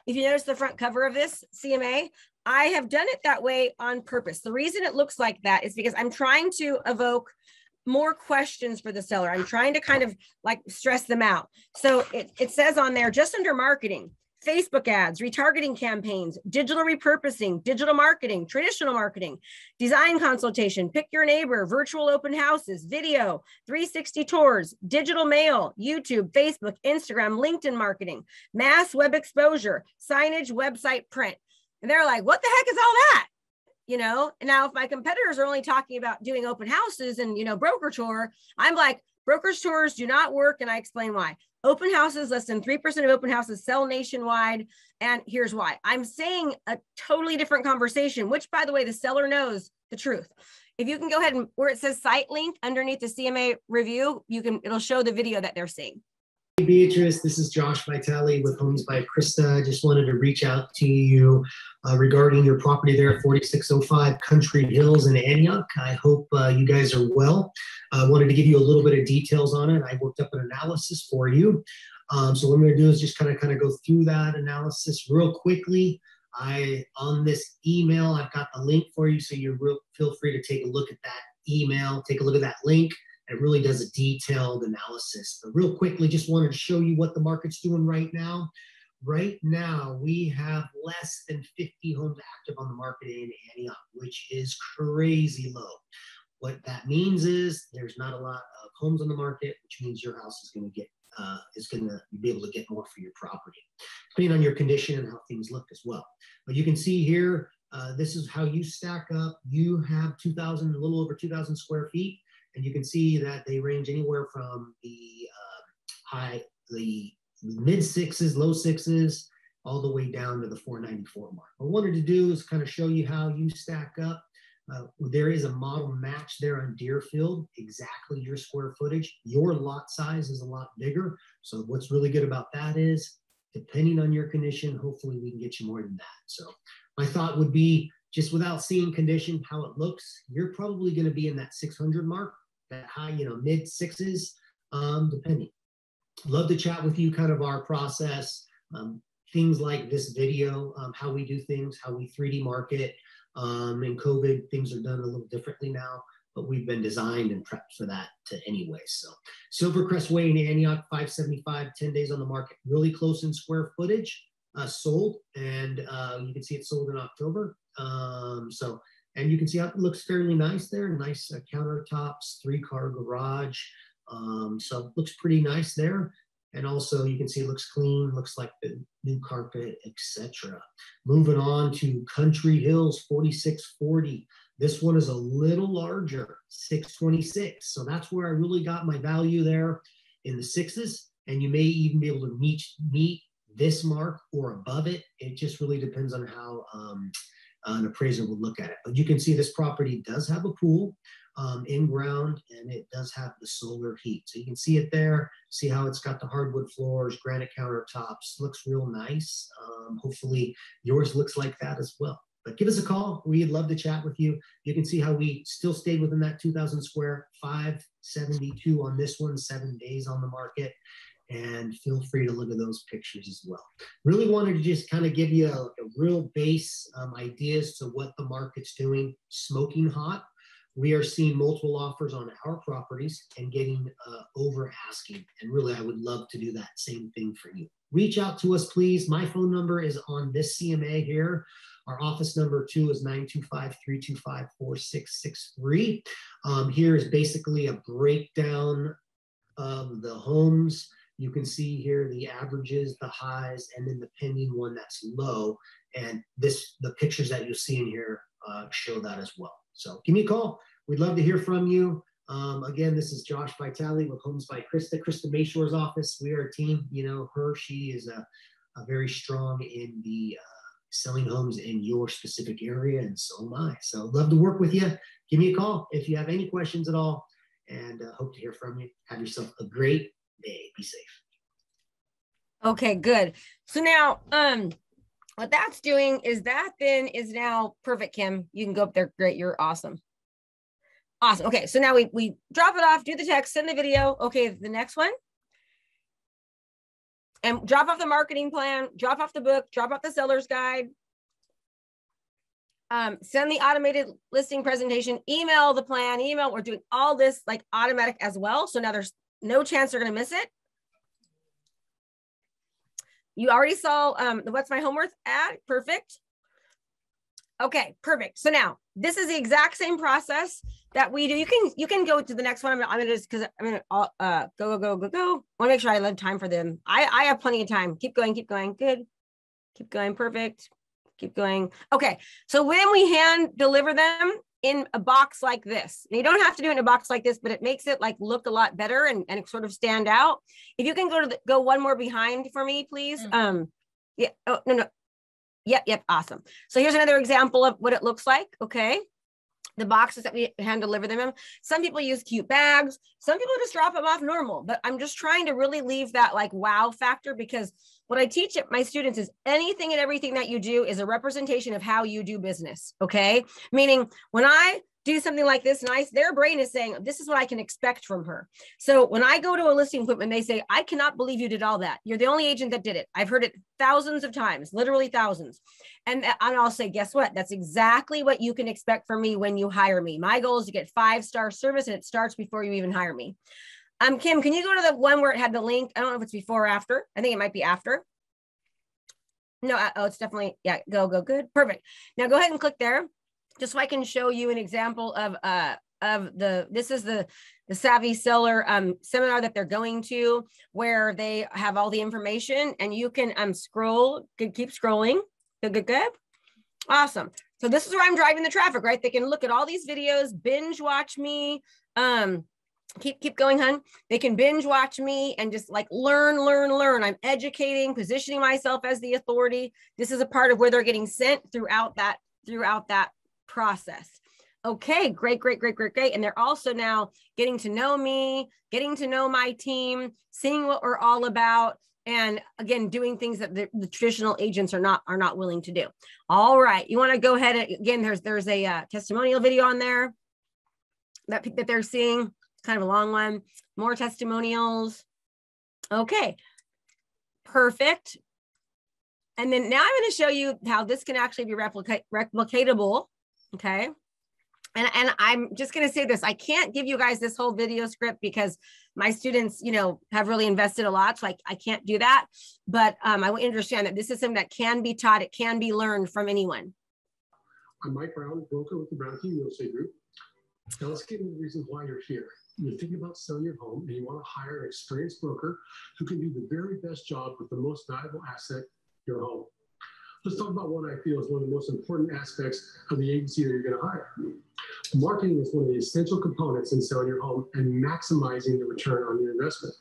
[SPEAKER 4] if you notice the front cover of this CMA, I have done it that way on purpose. The reason it looks like that is because I'm trying to evoke more questions for the seller. I'm trying to kind of like stress them out. So it says on there, just under marketing, Facebook ads, retargeting campaigns, digital repurposing, digital marketing, traditional marketing, design consultation, pick your neighbor, virtual open houses, video, 360 tours, digital mail, YouTube, Facebook, Instagram, LinkedIn marketing, mass web exposure, signage, website, print. And they're like, what the heck is all that? You know, and now if my competitors are only talking about doing open houses and, you know, broker tour, I'm like, brokerage tours do not work. And I explain why. Open houses, less than 3% of open houses sell nationwide. And here's why. I'm saying a totally different conversation, which, by the way, the seller knows the truth. If you can go ahead and where it says site link underneath the CMA review, it'll show the video that they're seeing.
[SPEAKER 6] Hey Beatrice, this is Josh Vitale with Homes by Krista. I just wanted to reach out to you regarding your property there at 4605 Country Hills in Antioch. I hope you guys are well. I wanted to give you a little bit of details on it. I worked up an analysis for you. So what I'm going to do is just kind of go through that analysis real quickly. On this email, I've got the link for you, so feel free to take a look at that email, take a look at that link. It really does a detailed analysis. But real quickly, just wanted to show you what the market's doing right now. Right now, we have less than 50 homes active on the market in Antioch, which is crazy low. What that means is there's not a lot of homes on the market, which means your house is going to be able to get more for your property, depending on your condition and how things look as well. But you can see here, this is how you stack up. You have a little over 2,000 square feet. And you can see that they range anywhere from the mid sixes, low sixes, all the way down to the 494 mark. What I wanted to do is kind of show you how you stack up. There is a model match there on Deerfield, exactly your square footage. Your lot size is a lot bigger. So what's really good about that is, depending on your condition, hopefully we can get you more than that. So my thought would be, just without seeing condition, how it looks, you're probably going to be in that 600 mark, that high, mid sixes, depending. Love to chat with you, kind of our process, things like this video, how we do things, how we 3D market. In COVID, things are done a little differently now, but we've been designed and prepped for that anyway. So Silvercrest Way in Antioch, 575, 10 days on the market, really close in square footage, sold, and you can see it sold in October. And you can see how it looks fairly nice there, nice countertops, 3-car garage. So it looks pretty nice there. And also you can see it looks clean, looks like the new carpet, etc. Moving on to Country Hills, 4640. This one is a little larger, 626. So that's where I really got my value there, in the sixes. And you may even be able to meet this mark or above it. It just really depends on how an appraiser will look at it. But you can see this property does have a pool in ground, and it does have the solar heat. So you can see it there, see how it's got the hardwood floors, granite countertops, looks real nice. Hopefully yours looks like that as well. But give us a call. We'd love to chat with you. You can see how we still stayed within that 2,000 square, 572 on this one, 7 days on the market. And feel free to look at those pictures as well. Really wanted to just kind of give you a real base ideas to what the market's doing. Smoking hot. We are seeing multiple offers on our properties and getting over asking. And really, I would love to do that same thing for you. Reach out to us, please. My phone number is on this CMA here. Our office number too is 925-325-4663. Here is basically a breakdown of the homes. You can see here the averages, the highs, and then the pending one that's low. And the pictures that you'll see in here show that as well. So give me a call. We'd love to hear from you. Again, this is Josh Vitale with Homes by Krista Mashore's office. We are a team. You know her. She is a very strong in the selling homes in your specific area, and so am I. So love to work with you. Give me a call if you have any questions at all, and hope to hear from you. Have yourself a great day. Be safe.
[SPEAKER 4] Okay, good. So now, what that's doing is that then is now perfect, Kim. You can go up there. Great. You're awesome. Awesome. Okay. So now we drop it off, do the text, send the video. Okay. The next one. And drop off the marketing plan, drop off the book, drop off the seller's guide. Send the automated listing presentation, email the plan, email. We're doing all this like automatic as well. So now there's no chance they're going to miss it. You already saw the What's My Home Worth ad. Perfect. Okay, perfect. So now this is the exact same process that we do. You can go to the next one. I'm gonna just because I'm gonna go. Want to make sure I leave time for them. I have plenty of time. Keep going. Good. Keep going. Perfect. Keep going. Okay. So when we hand deliver them in a box like this, and you don't have to do it in a box like this, but it makes it like look a lot better and sort of stand out. If you can go one more behind for me, please. Yeah. Oh, no. Yep. Awesome. So here's another example of what it looks like. Okay. The boxes that we hand deliver them in. Some people use cute bags. Some people just drop them off normal, but I'm just trying to really leave that like wow factor, because what I teach my students is anything and everything that you do is a representation of how you do business. Okay. Meaning when I do something like this nice, their brain is saying, this is what I can expect from her. So when I go to a listing appointment, they say, I cannot believe you did all that. You're the only agent that did it. I've heard it thousands of times, literally thousands. And I'll say, guess what? That's exactly what you can expect from me when you hire me. My goal is to get 5-star service, and it starts before you even hire me. Kim, can you go to the one where it had the link? I don't know if it's before or after. I think it might be after. No, it's definitely, yeah, go, good. Perfect. Now go ahead and click there. Just so I can show you an example of this is the Savvy Seller seminar that they're going to, where they have all the information, and you can scroll, keep scrolling. Good. Awesome. So this is where I'm driving the traffic, right? They can look at all these videos, binge watch me. Keep going, hun. They can binge watch me and just like learn. I'm educating, positioning myself as the authority. This is a part of where they're getting sent throughout that process. Okay, great, great, great, great, great. And they're also now getting to know me, getting to know my team, seeing what we're all about, and again, doing things that the traditional agents are not willing to do. All right, you want to go ahead and again, there's a testimonial video on there that they're seeing. It's kind of a long one. More testimonials. Okay, perfect. And then now I'm going to show you how this can actually be replicatable. Okay. And I'm just going to say this, I can't give you guys this whole video script because my students, you know, have really invested a lot. So I can't do that. But I want you to understand that this is something that can be taught. It can be learned from anyone.
[SPEAKER 7] I'm Mike Brown, broker with the Brown Team Real Estate Group. Now let's get into the reasons why you're here. You're thinking about selling your home and you want to hire an experienced broker who can do the very best job with the most valuable asset, your home. Let's talk about what I feel is one of the most important aspects of the agency that you're going to hire. Marketing is one of the essential components in selling your home and maximizing the return on your investment.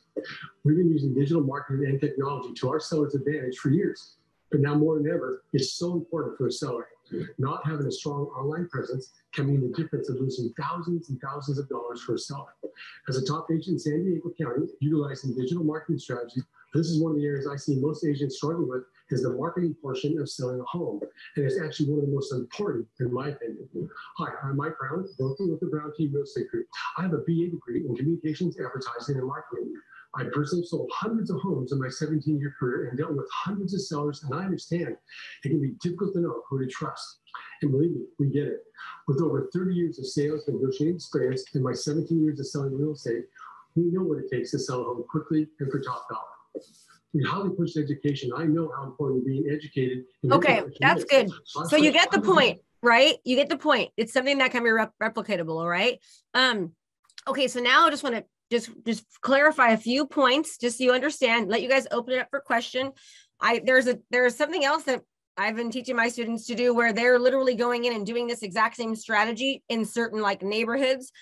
[SPEAKER 7] We've been using digital marketing and technology to our sellers' advantage for years, but now more than ever, it's so important for a seller. Not having a strong online presence can mean the difference of losing thousands and thousands of dollars for a seller. As a top agent in San Diego County, utilizing digital marketing strategies, this is one of the areas I see most agents struggle with is the marketing portion of selling a home. And it's actually one of the most important, in my opinion. Hi, I'm Mike Brown, broker with the Brown Team Real Estate Group. I have a BA degree in communications, advertising, and marketing. I personally sold hundreds of homes in my 17-year career and dealt with hundreds of sellers, and I understand it can be difficult to know who to trust. And believe me, we get it. With over 30 years of sales and negotiating experience and my 17 years of selling real estate, we know what it takes to sell a home quickly and for top dollar. We highly push education. I know how important being educated.
[SPEAKER 4] Okay, that's good. So you get the point, right? You get the point. It's something that can be replicatable, all right? Okay, so now I just want to just clarify a few points, just so you understand. Let you guys open it up for question. There's something else that I've been teaching my students to do where they're literally going in and doing this exact same strategy in certain like neighborhoods.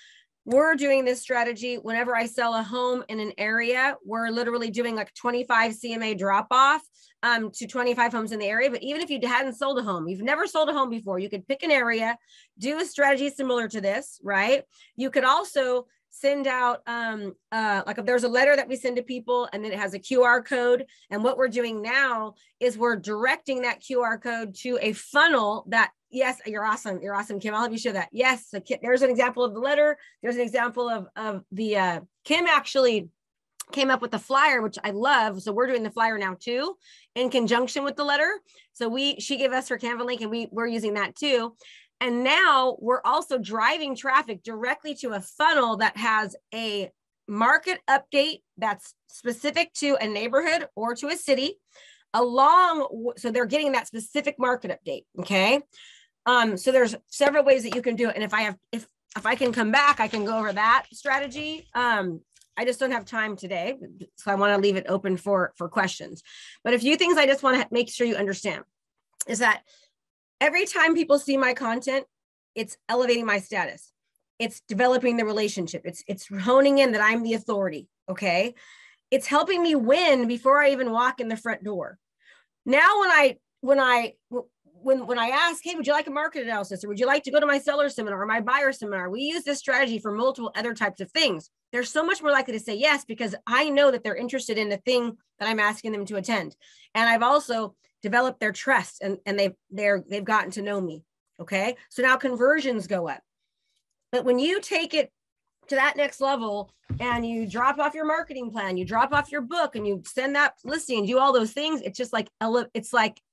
[SPEAKER 4] We're doing this strategy whenever I sell a home in an area. We're literally doing like 25 CMA drop off to 25 homes in the area. But even if you hadn't sold a home, you've never sold a home before, you could pick an area, do a strategy similar to this, right? You could also send out like if there's a letter that we send to people and then it has a QR code. And what we're doing now is we're directing that QR code to a funnel that, yes, you're awesome. You're awesome, Kim. I'll have you show that. Yes. So there's an example of the letter. There's an example of the, Kim actually came up with the flyer, which I love. So we're doing the flyer now too, in conjunction with the letter. So she gave us her Canva link and we're using that too. And now we're also driving traffic directly to a funnel that has a market update that's specific to a neighborhood or to a city so they're getting that specific market update. Okay. So there's several ways that you can do it. And if I can come back, I can go over that strategy. I just don't have time today. So I want to leave it open for questions, but a few things I just want to make sure you understand is that every time people see my content, it's elevating my status. It's developing the relationship. It's honing in that I'm the authority. Okay. It's helping me win before I even walk in the front door. Now, when I ask, hey, would you like a market analysis, or would you like to go to my seller seminar or my buyer seminar? We use this strategy for multiple other types of things. They're so much more likely to say yes, because I know that they're interested in the thing that I'm asking them to attend. And I've also developed their trust and they've gotten to know me. Okay. So now conversions go up. But when you take it to that next level and you drop off your marketing plan, you drop off your book and you send that listing, do all those things, it's just like,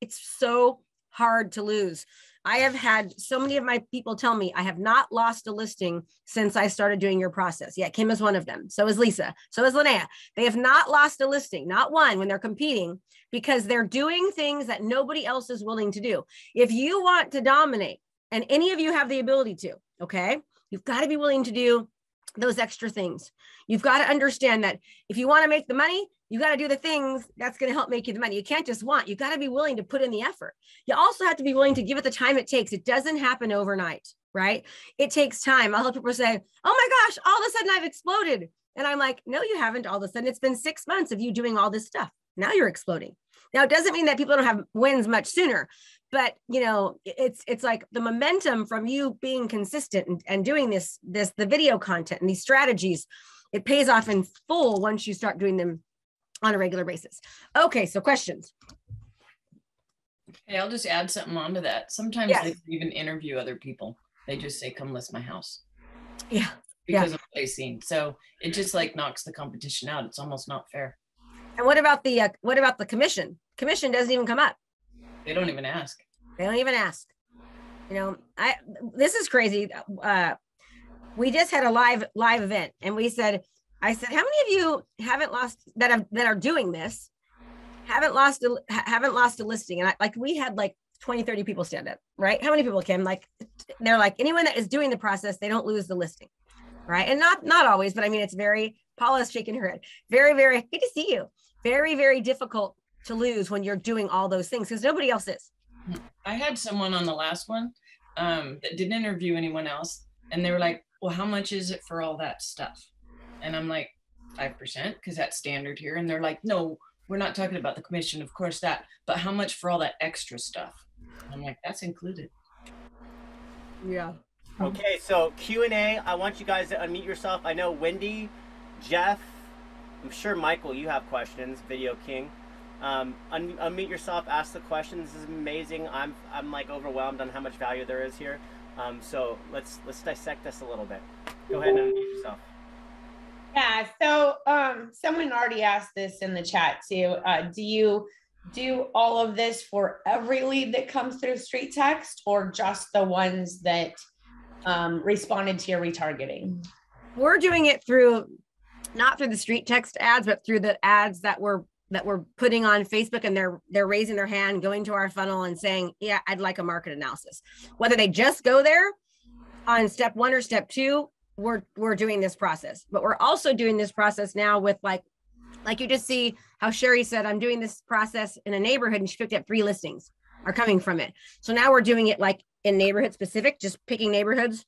[SPEAKER 4] it's so hard to lose. I have had so many of my people tell me I have not lost a listing since I started doing your process. Yeah, Kim is one of them. So is Lisa. So is Linnea. They have not lost a listing, not one, when they're competing, because they're doing things that nobody else is willing to do. If you want to dominate, and any of you have the ability to, okay, you've got to be willing to do those extra things. You've got to understand that if you want to make the money, you got to do the things that's going to help make you the money. You can't just want, you got to be willing to put in the effort. You also have to be willing to give it the time it takes. It doesn't happen overnight, right? It takes time. I'll have people say, oh my gosh, all of a sudden I've exploded. And I'm like, no, you haven't all of a sudden. It's been 6 months of you doing all this stuff. Now you're exploding. Now, it doesn't mean that people don't have wins much sooner, but you know, it's like the momentum from you being consistent and doing the video content and these strategies, it pays off in full once you start doing them on a regular basis. Okay, so questions.
[SPEAKER 2] Hey, I'll just add something onto that. Sometimes they even interview other people. They just say, come list my house.
[SPEAKER 4] Yeah.
[SPEAKER 2] Because of what they've seen. So it just like knocks the competition out. It's almost not fair.
[SPEAKER 4] And what about the commission? Commission doesn't even come up.
[SPEAKER 2] They don't even ask.
[SPEAKER 4] They don't even ask. You know, this is crazy. We just had a live event, and I said, how many of you haven't lost that are doing this? Haven't lost a listing? And we had like 20, 30 people stand up, right? How many people, Kim? Like, they're like, anyone that is doing the process, they don't lose the listing, right? And not always, but I mean, it's Paula's shaking her head. Very, very good to see you. Very, very difficult to lose when you're doing all those things because nobody else is.
[SPEAKER 2] I had someone on the last one that didn't interview anyone else. And they were like, well, how much is it for all that stuff? And I'm like, 5%, because that's standard here. And they're like, no, we're not talking about the commission, of course that, but how much for all that extra stuff? And I'm like, that's included.
[SPEAKER 4] Yeah.
[SPEAKER 1] Okay, so Q&A, I want you guys to unmute yourself. I know Wendy, Jeff, I'm sure Michael, you have questions, Video King. Unmute yourself, ask the questions. This is amazing. I'm like overwhelmed on how much value there is here. So let's dissect this a little bit. Go ahead and unmute yourself.
[SPEAKER 8] Yeah, so someone already asked this in the chat too. Do you do all of this for every lead that comes through StreetText or just the ones that responded to your retargeting?
[SPEAKER 4] We're doing it not through the StreetText ads, but through the ads that we're putting on Facebook, and they're raising their hand, going to our funnel and saying, yeah, I'd like a market analysis. Whether they just go there on step 1 or step 2, we're doing this process, but we're also doing this process now with like you just see how Sherry said, I'm doing this process in a neighborhood and she picked up 3 listings are coming from it. So now we're doing it like in neighborhood specific, just picking neighborhoods.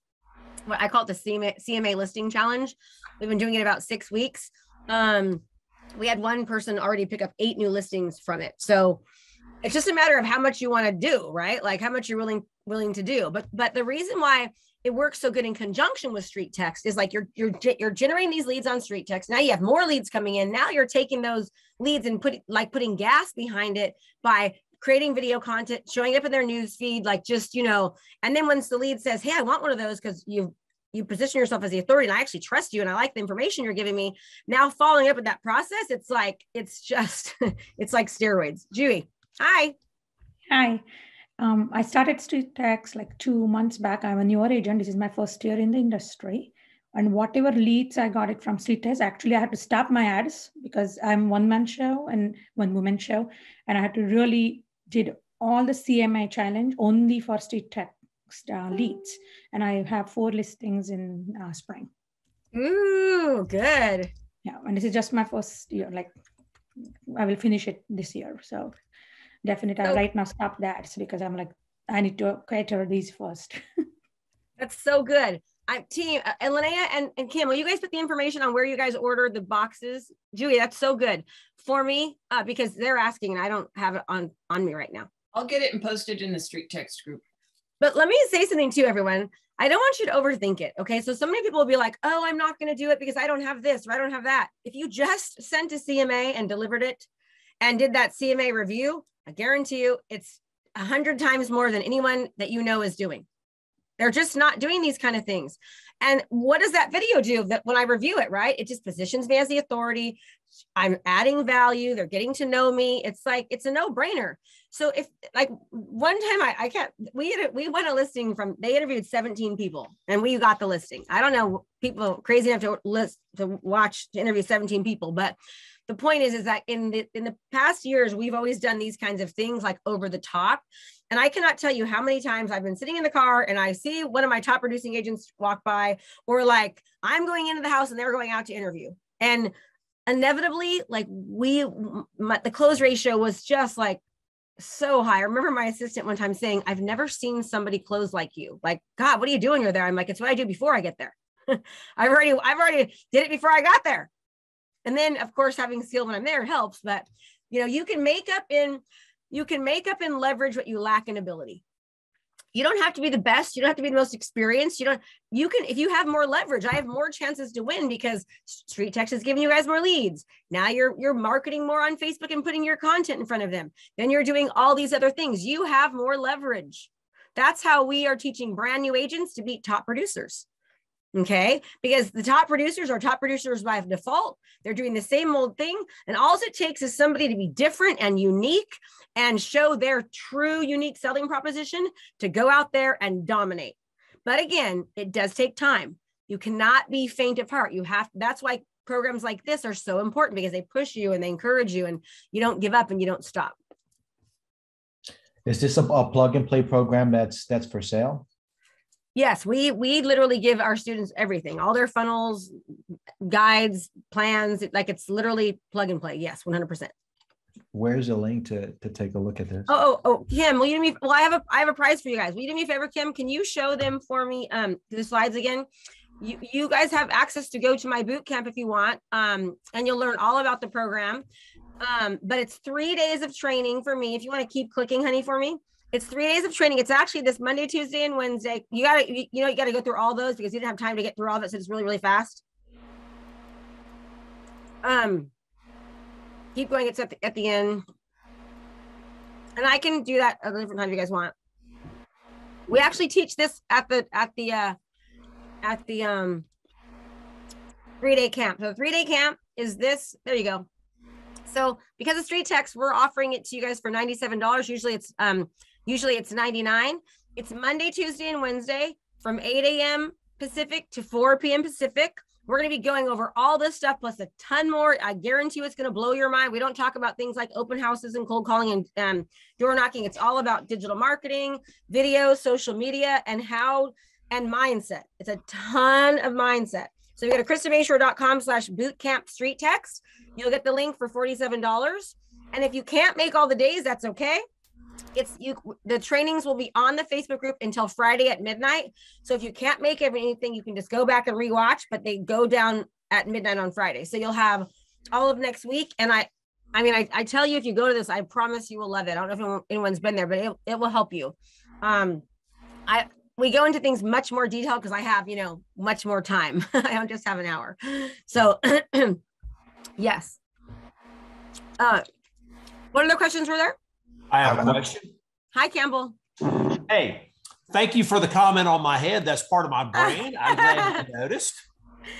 [SPEAKER 4] I call it the CMA listing challenge. We've been doing it about 6 weeks. We had one person already pick up 8 new listings from it. So it's just a matter of how much you want to do, right? Like how much you're willing to do. But the reason why it works so good in conjunction with StreetText is like you're generating these leads on StreetText. Now you have more leads coming in. Now you're taking those leads and putting gas behind it by creating video content, showing up in their news feed, like just, you know, and then once the lead says, hey, I want one of those because you position yourself as the authority and I actually trust you and I like the information you're giving me. Now following up with that process, it's like steroids. Julie, hi.
[SPEAKER 9] Hi. I started StreetText like 2 months back. I'm a newer agent. This is my first year in the industry. And whatever leads I got it from StreetText, actually I had to stop my ads because I'm one-man show and one-woman show. And I had to really did all the CMA challenge only for StreetText leads. And I have 4 listings in spring.
[SPEAKER 4] Ooh, good.
[SPEAKER 9] Yeah. And this is just my first year. Like I will finish it this year. So definitely I right now stop the ads because I'm like, I need to cater these first.
[SPEAKER 4] That's so good. Team and Linnea and Kim, will you guys put the information on where you guys ordered the boxes? Julie, that's so good for me because they're asking and I don't have it on me right now.
[SPEAKER 2] I'll get it and post it in the StreetText group.
[SPEAKER 4] But let me say something to everyone. I don't want you to overthink it. Okay. So many people will be like, oh, I'm not going to do it because I don't have this or I don't have that. If you just sent a CMA and delivered it and did that CMA review, I guarantee you it's 100 times more than anyone that you know is doing. They're just not doing these kind of things. And what does that video do? That when I review it, right? It just positions me as the authority. I'm adding value. They're getting to know me. It's like, it's a no-brainer. So if like one time we won a listing they interviewed 17 people and we got the listing. I don't know, people crazy enough to interview 17 people, but the point is that in the past years, we've always done these kinds of things like over the top. And I cannot tell you how many times I've been sitting in the car and I see one of my top producing agents walk by, or like I'm going into the house and they're going out to interview. And inevitably, like the close ratio was just like so high. I remember my assistant one time saying, I've never seen somebody close like you. Like, God, what are you doing there? I'm like, it's what I do before I get there. I've already did it before I got there. And then of course, having skill when I'm there helps, but You know, you can make up and leverage what you lack in ability. You don't have to be the best. You don't have to be the most experienced. You can, if you have more leverage, I have more chances to win because StreetText is giving you guys more leads. Now you're marketing more on Facebook and putting your content in front of them. Then you're doing all these other things. You have more leverage. That's how we are teaching brand new agents to beat top producers. Okay, because the top producers are top producers by default. They're doing the same old thing. And all it takes is somebody to be different and unique and show their true unique selling proposition to go out there and dominate. But again, it does take time. You cannot be faint of heart. That's why programs like this are so important, because they push you and they encourage you and you don't give up and you don't stop.
[SPEAKER 10] Is this a plug and play program that's for sale?
[SPEAKER 4] Yes, we literally give our students everything, all their funnels, guides, plans. Like it's literally plug and play. Yes, 100%.
[SPEAKER 10] Where's the link to take a look at this?
[SPEAKER 4] Oh, Kim, will you do me? Well, I have a prize for you guys. Will you do me a favor, Kim? Can you show them for me the slides again? You guys have access to go to my boot camp if you want, and you'll learn all about the program. But it's 3 days of training for me. If you want to keep clicking, honey, for me. It's 3 days of training. It's actually this Monday, Tuesday, and Wednesday. You gotta go through all those because you didn't have time to get through all of it. So it's really, really fast. Keep going. It's at the end. And I can do that at a different time if you guys want. We actually teach this at the 3-day camp. So the 3-day camp is this. There you go. So because of StreetText, we're offering it to you guys for $97. Usually it's $99. It's Monday, Tuesday, and Wednesday from 8 a.m. Pacific to 4 p.m. Pacific. We're going to be going over all this stuff plus a ton more. I guarantee you it's going to blow your mind. We don't talk about things like open houses and cold calling and door knocking. It's all about digital marketing, video, social media, and mindset. It's a ton of mindset. So you go to KristaMashore.com/bootcamp StreetText. You'll get the link for $47. And if you can't make all the days, that's okay. The trainings will be on the Facebook group until Friday at midnight. So if you can't make anything, you can just go back and rewatch, but they go down at midnight on Friday. So you'll have all of next week. And I tell you, if you go to this, I promise you will love it. I don't know if anyone's been there, but it will help you. We go into things much more detail because I have, much more time. I don't just have an hour. So yes. What other questions were there?
[SPEAKER 11] I have a question.
[SPEAKER 4] Hi, Campbell.
[SPEAKER 11] Hey, thank you for the comment on my head. That's part of my brain. I'm glad you noticed.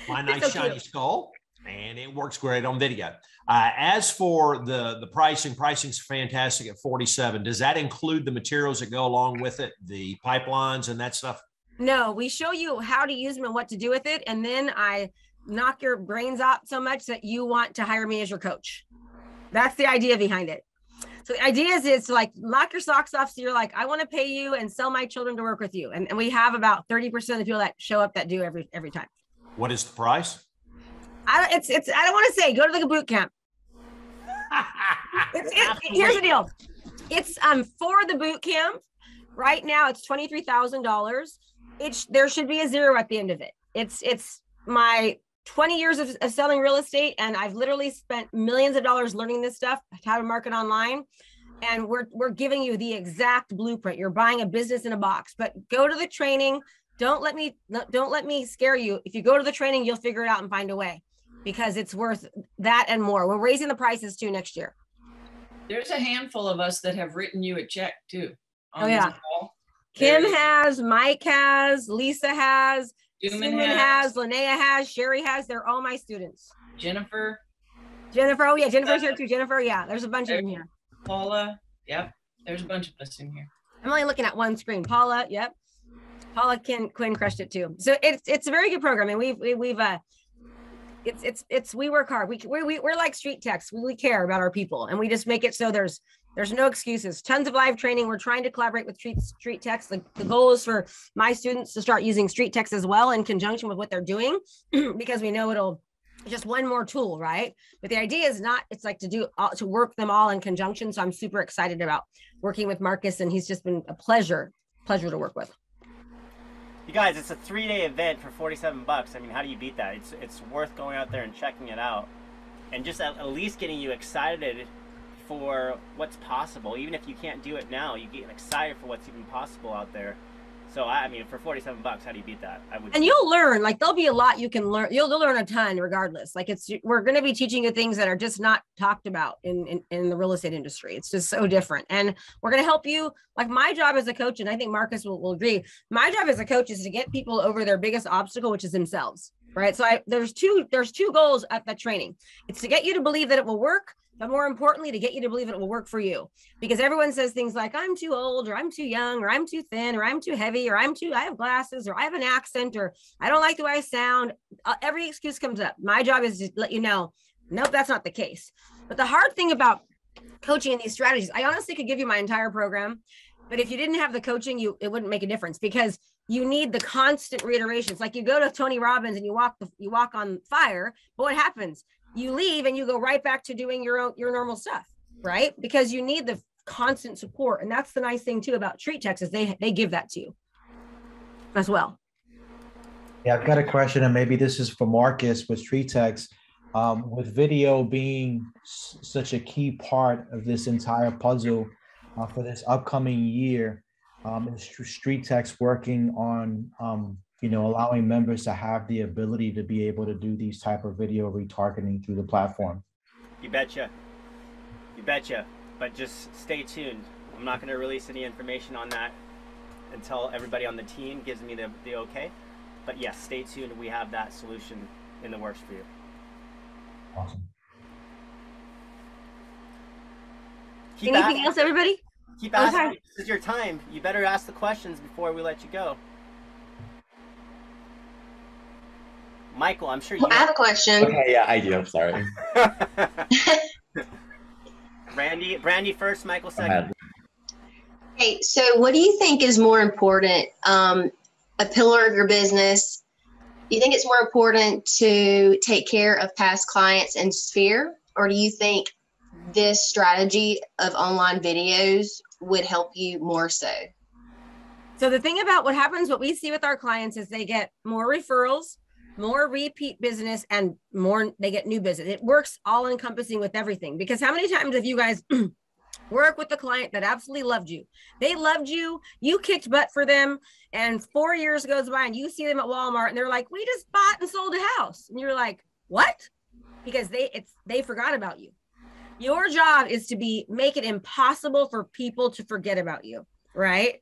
[SPEAKER 11] My nice shiny skull, and it works great on video. As for the pricing's fantastic at $47. Does that include the materials that go along with it, the pipelines and that stuff?
[SPEAKER 4] No, we show you how to use them and what to do with it. And then I knock your brains out so much that you want to hire me as your coach. That's the idea behind it. So the idea is to like knock your socks off. So you're like, I want to pay you and sell my children to work with you. And we have about 30% of the people that show up that do every time.
[SPEAKER 11] What is the price?
[SPEAKER 4] I don't want to say, go to the boot camp. Here's the deal. It's for the boot camp right now. It's $23,000. There should be a zero at the end of it. It's my 20 years of selling real estate, and I've literally spent millions of dollars learning this stuff, how to market online. And we're giving you the exact blueprint. You're buying a business in a box. But go to the training. Don't let me scare you. If you go to the training, you'll figure it out and find a way, because it's worth that and more. We're raising the prices too next year.
[SPEAKER 2] There's a handful of us that have written you a check too.
[SPEAKER 4] Oh yeah. Kim has, Mike has, Lisa has, Suman has, Linnea has, Sherry has. They're all my students.
[SPEAKER 2] Jennifer.
[SPEAKER 4] Oh yeah, Jennifer's here too. Jennifer, yeah. There's a bunch of them here.
[SPEAKER 2] Paula. Yep. There's a bunch of us in here.
[SPEAKER 4] I'm only looking at one screen. Paula. Yep. Paula Quinn crushed it too. So it's a very good program, and we work hard. We're like StreetText. We care about our people, and we just make it so there's no excuses. Tons of live training. We're trying to collaborate with StreetText. The goal is for my students to start using StreetText as well in conjunction with what they're doing, because we know it'll just one more tool, right? But the idea is it's like to work them all in conjunction. So I'm super excited about working with Marcus, and he's just been a pleasure to work with.
[SPEAKER 1] You guys, it's a 3-day event for $47. I mean, how do you beat that? It's worth going out there and checking it out, and just at least getting you excited for what's possible. Even if you can't do it now, you get excited for what's even possible out there. So I mean, for $47, how do you beat that?
[SPEAKER 4] And you'll learn, like there'll be a lot you can learn. You'll learn a ton regardless. Like we're going to be teaching you things that are just not talked about in the real estate industry. It's just so different. And we're going to help you. Like my job as a coach, and I think Marcus will agree, my job as a coach is to get people over their biggest obstacle, which is themselves. Right. So there's two goals at that training. It's to get you to believe that it will work, but more importantly, to get you to believe it will work for you. Because everyone says things like, I'm too old, or I'm too young, or I'm too thin, or I'm too heavy, or I have glasses, or I have an accent, or I don't like the way I sound. Every excuse comes up. My job is to let you know, nope, that's not the case. But the hard thing about coaching in these strategies, I honestly could give you my entire program, but if you didn't have the coaching, it wouldn't make a difference, because you need the constant reiterations. Like you go to Tony Robbins and you walk on fire, but what happens? You leave and you go right back to doing your normal stuff, right? Because you need the constant support. And that's the nice thing too about StreetText is they give that to you as well.
[SPEAKER 10] Yeah, I've got a question, and maybe this is for Marcus with StreetText. With video being such a key part of this entire puzzle for this upcoming year, is StreetText working on allowing members to have the ability to be able to do these type of video retargeting through the platform?
[SPEAKER 1] You betcha. But just stay tuned. I'm not going to release any information on that until everybody on the team gives me the okay. But yes, stay tuned. We have that solution in the works for you.
[SPEAKER 10] Awesome.
[SPEAKER 4] Anything else, everybody?
[SPEAKER 1] Keep asking. This is your time. You better ask the questions before we let you go. Michael, I'm sure you
[SPEAKER 12] I have a question.
[SPEAKER 13] Okay, yeah, I do. I'm sorry.
[SPEAKER 1] Brandy first, Michael second.
[SPEAKER 12] Hey, so what do you think is more important? A pillar of your business? Do you think it's more important to take care of past clients and Sphere, or do you think this strategy of online videos would help you more so?
[SPEAKER 4] So the thing about what we see with our clients is they get more referrals, more repeat business, and they get new business. It works all encompassing with everything. Because how many times have you guys work with the client that absolutely loved you? They loved you, you kicked butt for them, and 4 years goes by and you see them at Walmart and they're like, we just bought and sold a house. And you're like, what? Because they forgot about you. Your job is to make it impossible for people to forget about you, right?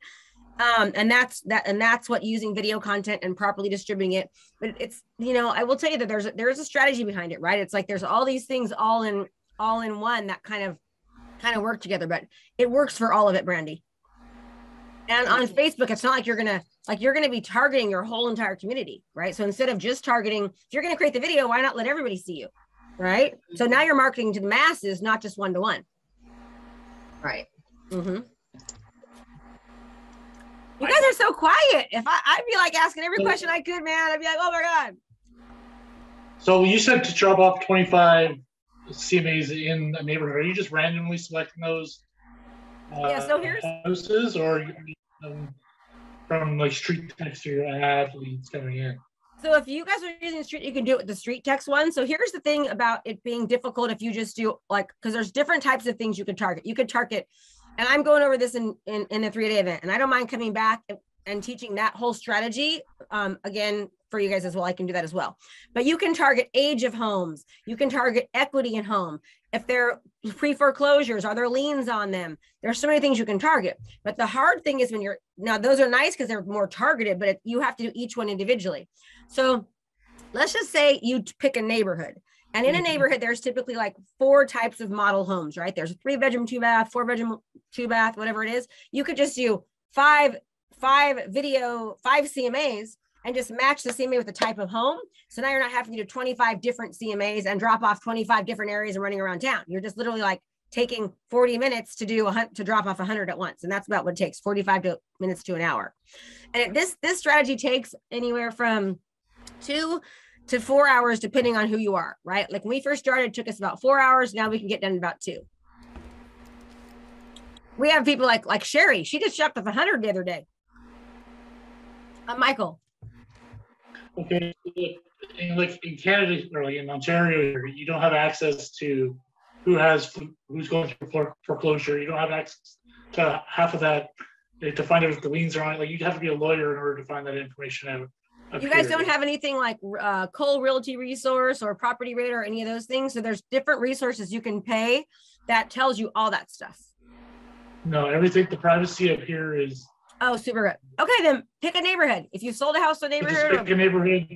[SPEAKER 4] And that's what using video content and properly distributing it. But it's, I will tell you that there's a strategy behind it, right? It's like there's all these things all in one that kind of work together, but it works for all of it, Brandy. And on Facebook, it's not like you're gonna be targeting your whole entire community, right? So instead of just targeting, if you're gonna create the video, why not let everybody see you, right? So now you're marketing to the masses, not just one-to-one. Right. Mm-hmm. You guys are so quiet. If I'd be like asking every question I could, man. I'd be like, oh my God.
[SPEAKER 14] So you said to drop off 25 CMAs in a neighborhood. Are you just randomly selecting those
[SPEAKER 4] so here's
[SPEAKER 14] houses, or from like StreetText or your ad leads coming in?
[SPEAKER 4] So if you guys are using you can do it with the StreetText one. So here's the thing about it being difficult if you just do because there's different types of things you could target. You could target, and I'm going over this in the 3-day event, and I don't mind coming back and teaching that whole strategy again for you guys as well. I can do that as well. But you can target age of homes. You can target equity in home. If they're pre-foreclosures, are there liens on them? There's so many things you can target. But the hard thing is now those are nice because they're more targeted, but you have to do each one individually. So let's just say you pick a neighborhood. And in a neighborhood, there's typically like 4 types of model homes, right? There's a 3-bedroom, 2-bath, 4-bedroom, 2-bath, whatever it is. You could just do five CMAs and just match the CMA with the type of home. So now you're not having to do 25 different CMAs and drop off 25 different areas and running around town. You're just literally like taking 40 minutes to drop off 100 at once. And that's about what it takes, 45 minutes to an hour. And this strategy takes anywhere from 2 to 4 hours, depending on who you are, right? Like when we first started, it took us about 4 hours. Now we can get done in about 2. We have people like Sherry. She just shopped off 100 the other day. Michael.
[SPEAKER 14] Okay, in Canada or in Ontario, you don't have access to who's going through foreclosure. You don't have access to half of that to find out if the liens are on it. Like, you'd have to be a lawyer in order to find that information out.
[SPEAKER 4] You guys don't have anything like Cole Realty Resource or Property Radar or any of those things? So there's different resources you can pay that tells you all that stuff.
[SPEAKER 14] No, everything, the privacy up here is.
[SPEAKER 4] Oh, super good. Okay, then pick a neighborhood. If you sold a house in a neighborhood.
[SPEAKER 14] Pick a neighborhood.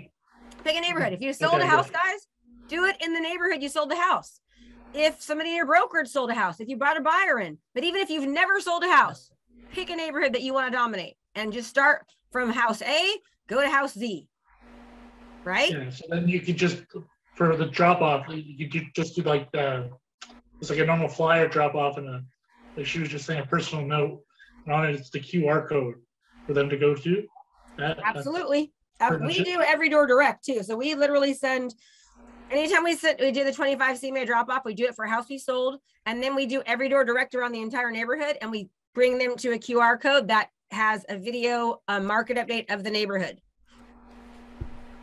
[SPEAKER 4] Pick a neighborhood. If you sold a house, guys, do it in the neighborhood you sold the house. If somebody in your brokerage sold a house, if you brought a buyer in, but even if you've never sold a house, pick a neighborhood that you want to dominate and just start from house A, go to house Z, right?
[SPEAKER 14] Yeah, so then you could just, for the drop off, you could just do like, it's like a normal flyer drop off, and like she was just saying, a personal note, and on it, it's the QR code for them to go to.
[SPEAKER 4] Absolutely. We do every door direct too. So we literally send, anytime we do the 25 CMA drop off, we do it for a house we sold. And then we do every door direct around the entire neighborhood. And we bring them to a QR code that has a video, a market update of the neighborhood.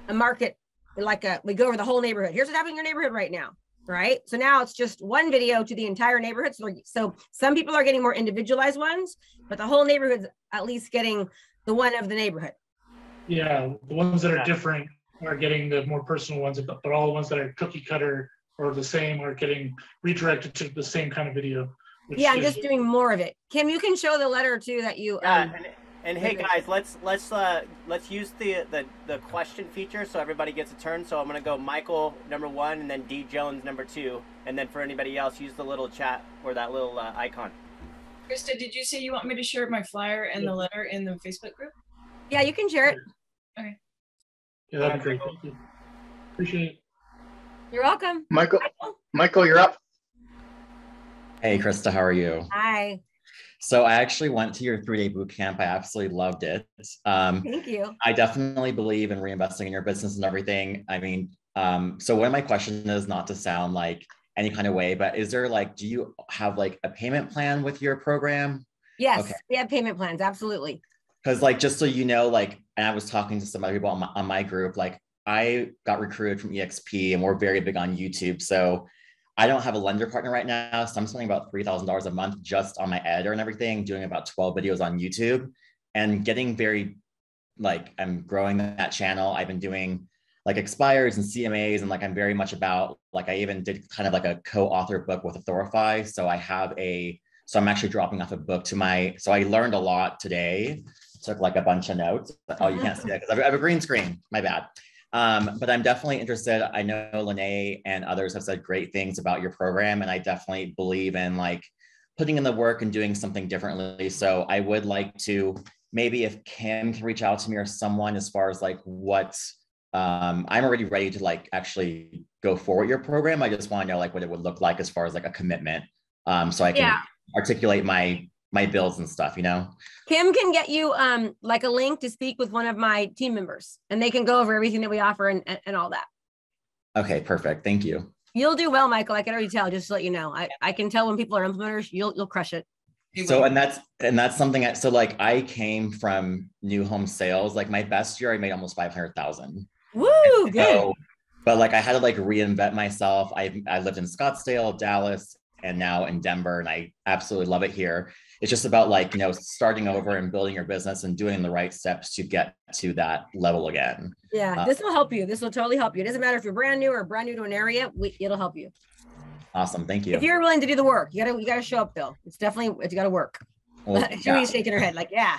[SPEAKER 4] A market, we go over the whole neighborhood. Here's what's happening in your neighborhood right now, right? So now it's just one video to the entire neighborhood. So some people are getting more individualized ones, but the whole neighborhood's at least getting the one of the neighborhood.
[SPEAKER 14] Yeah, the ones that are different are getting the more personal ones, but all the ones that are cookie cutter or the same are getting redirected to the same kind of video.
[SPEAKER 4] Yeah, I'm just doing more of it. Kim, you can show the letter too that you.
[SPEAKER 1] And hey guys, let's use the question feature so everybody gets a turn. So I'm gonna go Michael #1 and then D Jones #2, and then for anybody else, use the little chat or that little icon.
[SPEAKER 2] Krista, did you say you want me to share my flyer and the letter in the Facebook group?
[SPEAKER 4] Yeah, you can share it.
[SPEAKER 2] Okay.
[SPEAKER 14] Yeah, that'd be great. Thank you. Appreciate it.
[SPEAKER 4] You're welcome.
[SPEAKER 13] Michael, you're up. Hey, Krista, how are you?
[SPEAKER 4] Hi.
[SPEAKER 13] So I actually went to your 3-day boot camp. I absolutely loved it.
[SPEAKER 4] Thank you.
[SPEAKER 13] I definitely believe in reinvesting in your business and everything. I mean, so one of my questions is not to sound like any kind of way, but is there do you have a payment plan with your program?
[SPEAKER 4] Yes,
[SPEAKER 13] okay.
[SPEAKER 4] We have payment plans. Absolutely.
[SPEAKER 13] Because just so you know, and I was talking to some other people on my group, I got recruited from EXP and we're very big on YouTube. So I don't have a lender partner right now. So I'm spending about $3,000 a month just on my editor and everything, doing about 12 videos on YouTube and getting very, I'm growing that channel. I've been doing expires and CMAs, and I'm very much about, I even did kind of a co-author book with Authorify. So I'm actually dropping off a book so I learned a lot today. Took a bunch of notes. Oh, you can't see that because I have a green screen. My bad. But I'm definitely interested. I know Lene and others have said great things about your program, and I definitely believe in putting in the work and doing something differently. So I would like to, maybe if Kim can reach out to me or someone as far as what I'm already ready to actually go forward your program. I just want to know what it would look like as far as a commitment. So I can articulate my bills and stuff,
[SPEAKER 4] Kim can get you a link to speak with one of my team members, and they can go over everything that we offer and all that. Okay,
[SPEAKER 13] perfect. Thank you.
[SPEAKER 4] You'll do well, Michael. I can already tell, just to let you know. I can tell when people are implementers, you'll crush it.
[SPEAKER 13] So, and that's something I came from new home sales. My best year, I made almost 500,000.
[SPEAKER 4] Woo, good.
[SPEAKER 13] So, but I had to reinvent myself. I lived in Scottsdale, Dallas, and now in Denver, and I absolutely love it here. It's just about starting over and building your business and doing the right steps to get to that level again.
[SPEAKER 4] Yeah, this will help you. This will totally help you. It doesn't matter if you're brand new or brand new to an area, it'll help you.
[SPEAKER 13] Awesome, thank you.
[SPEAKER 4] If you're willing to do the work, you gotta show up though. It's got to work.
[SPEAKER 13] Well,
[SPEAKER 4] Julie's shaking her head yeah.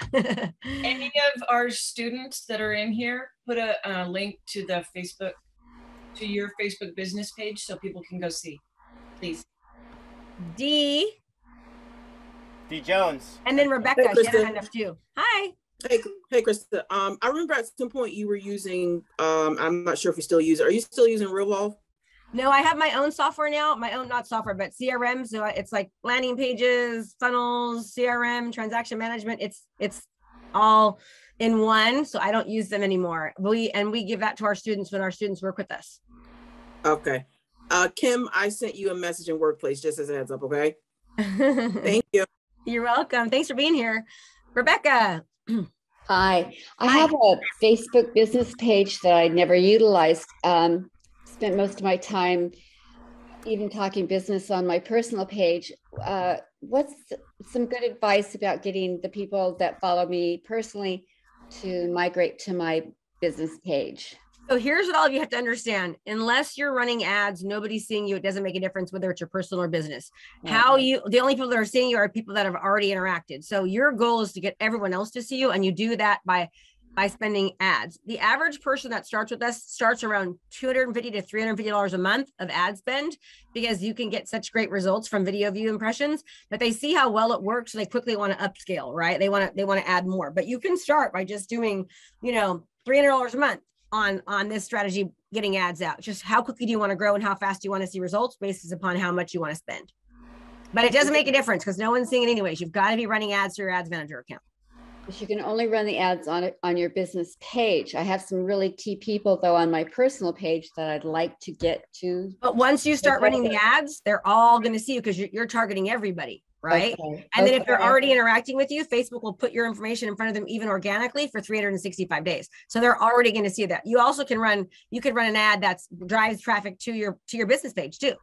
[SPEAKER 2] Any of our students that are in here, put a link to your Facebook business page so people can go see, please.
[SPEAKER 1] D Jones.
[SPEAKER 4] And then Rebecca,
[SPEAKER 15] hey,
[SPEAKER 4] she had a hand up too. Hi.
[SPEAKER 15] Hey, Krista. I remember at some point you were using, I'm not sure if you still use it. Are you still using RealWall?
[SPEAKER 4] No, I have my own software now. My own, not software, but CRM. So it's landing pages, funnels, CRM, transaction management. It's all in one. So I don't use them anymore. We give that to our students when our students work with us.
[SPEAKER 15] Okay. Kim, I sent you a message in Workplace just as a heads up, okay? Thank you.
[SPEAKER 4] You're welcome. Thanks for being here. Rebecca.
[SPEAKER 16] Hi. I have a Facebook business page that I never utilized. Spent most of my time even talking business on my personal page. What's some good advice about getting the people that follow me personally to migrate to my business page?
[SPEAKER 4] So here's what all of you have to understand. Unless you're running ads, nobody's seeing you. It doesn't make a difference whether it's your personal or business. The only people that are seeing you are people that have already interacted. So your goal is to get everyone else to see you. And you do that by spending ads. The average person that starts with us starts around $250 to $350 a month of ad spend, because you can get such great results from video view impressions, but they see how well it works. So they quickly want to upscale, right? They want to add more, but you can start by just doing, $300 a month on this strategy, getting ads out. Just how quickly do you want to grow and how fast do you want to see results based upon how much you want to spend. But it doesn't make a difference because no one's seeing it anyways. You've got to be running ads through your ads manager account.
[SPEAKER 16] But you can only run the ads on your business page. I have some really key people though on my personal page that I'd like to get to.
[SPEAKER 4] But once you start running the ads, they're all going to see you because you're targeting everybody. Right. Okay. And then if they're already interacting with you, Facebook will put your information in front of them even organically for 365 days. So they're already going to see that. You also can run an ad that drives traffic to your business page too.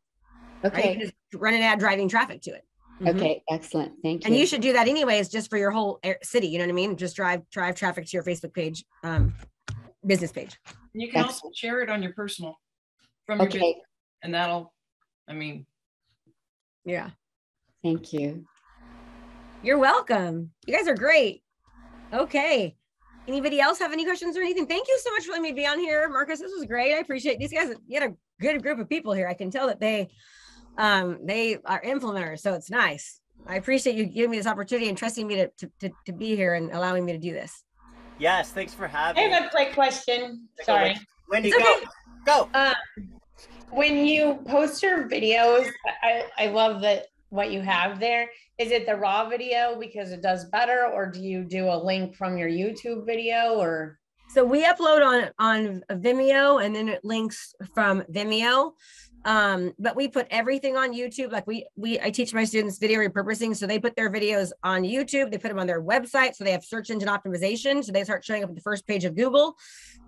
[SPEAKER 16] Okay.
[SPEAKER 4] Right? You can just run an ad driving traffic to it.
[SPEAKER 16] Okay, excellent. Thank you.
[SPEAKER 4] And you should do that anyways, just for your whole city. You know what I mean? Just drive traffic to your Facebook page, business page.
[SPEAKER 2] And you can also share it on your personal from your business, and
[SPEAKER 4] yeah.
[SPEAKER 16] Thank you.
[SPEAKER 4] You're welcome. You guys are great. Okay. Anybody else have any questions or anything? Thank you so much for letting me be on here, Marcus. This was great. I appreciate these guys. You had a good group of people here. I can tell that they are implementers, so it's nice. I appreciate you giving me this opportunity and trusting me to be here and allowing me to do this.
[SPEAKER 1] Yes, thanks for having me.
[SPEAKER 8] I have a quick question. Sorry.
[SPEAKER 1] Wendy, go.
[SPEAKER 8] When you post your videos, I love what you have there. Is it the raw video because it does better, or do you do a link from your YouTube video, or?
[SPEAKER 4] So we upload on Vimeo, and then it links from Vimeo. But we put everything on YouTube. Like I teach my students video repurposing. So they put their videos on YouTube, they put them on their website. So they have search engine optimization. So they start showing up at the first page of Google.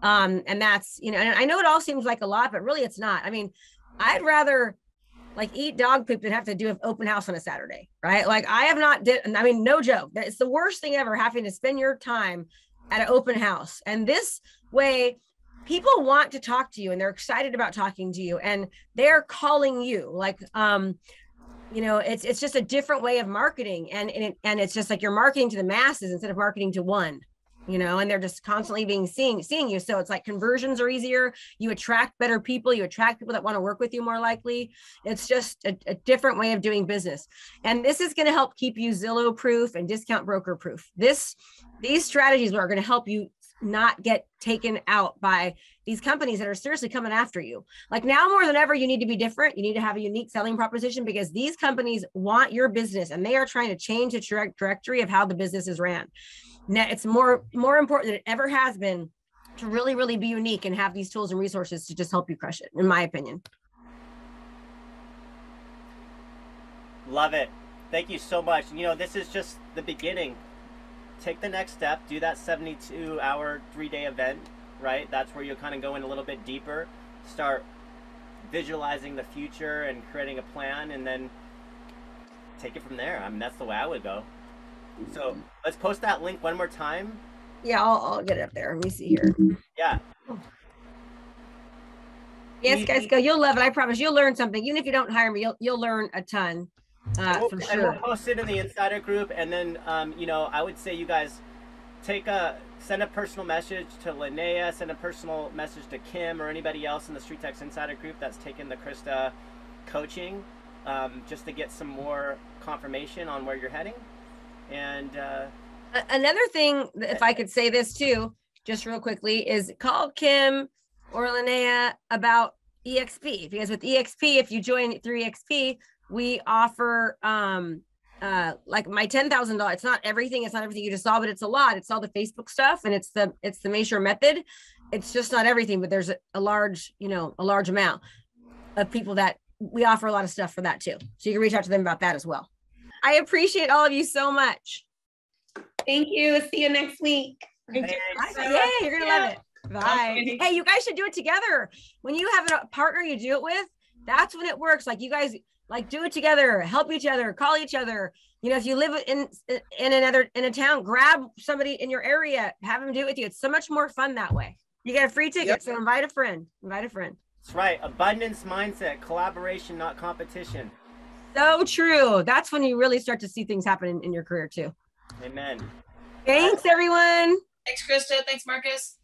[SPEAKER 4] And that's, and I know it all seems like a lot, but really it's not. I mean, I'd rather eat dog poop than have to do an open house on a Saturday, right? No joke. It's the worst thing ever, having to spend your time at an open house. And this way, people want to talk to you and they're excited about talking to you and they're calling you it's just a different way of marketing. And it's just like you're marketing to the masses instead of marketing to one, and they're just constantly seeing you. So it's like conversions are easier. You attract better people. You attract people that want to work with you more likely. It's just a different way of doing business. And this is going to help keep you Zillow proof and discount broker proof. These strategies are going to help you not get taken out by these companies that are seriously coming after you. Like now more than ever, you need to be different. You need to have a unique selling proposition because these companies want your business and they are trying to change the trajectory of how the business is ran. Now it's more important than it ever has been to really, really be unique and have these tools and resources to just help you crush it, in my opinion.
[SPEAKER 1] Love it. Thank you so much. This is just the beginning. Take the next step, do that 72-hour, 3-day event, right? That's where you'll kind of go in a little bit deeper, start visualizing the future and creating a plan, and then take it from there. I mean, that's the way I would go. So let's post that link one more time.
[SPEAKER 4] Yeah, I'll get it up there. Let me see here.
[SPEAKER 1] Yeah.
[SPEAKER 4] Yes, guys, go. You'll love it. I promise. You'll learn something. Even if you don't hire me, you'll learn a ton. For sure.
[SPEAKER 1] And we'll post it in the insider group, and then I would say you guys send a personal message to Linnea, send a personal message to Kim or anybody else in the StreetText insider group that's taken the Krista coaching, just to get some more confirmation on where you're heading. And
[SPEAKER 4] another thing, if I could say this too, just real quickly, is call Kim or Linnea about EXP, because with EXP, if you join through EXP, we offer like my $10,000. It's not everything you just saw, but it's a lot. It's all the Facebook stuff and it's the Mashore method. It's just not everything, but there's a large amount of people that we offer a lot of stuff for that too. So you can reach out to them about that as well. I appreciate all of you so much.
[SPEAKER 8] Thank you. See you next week.
[SPEAKER 4] Yeah, you're gonna love it. Bye. Hey, you guys should do it together. When you have a partner you do it with, That's when it works. Like you guys like do it together, help each other, call each other. You know, if you live in a town, grab somebody in your area, have them do it with you. It's so much more fun that way. You get a free ticket. Yep. So invite a friend. Invite a friend.
[SPEAKER 1] That's right. Abundance mindset, collaboration, not competition.
[SPEAKER 4] So true. That's when you really start to see things happen in your career too.
[SPEAKER 1] Amen.
[SPEAKER 4] Thanks, everyone.
[SPEAKER 2] Thanks, Krista. Thanks, Marcus.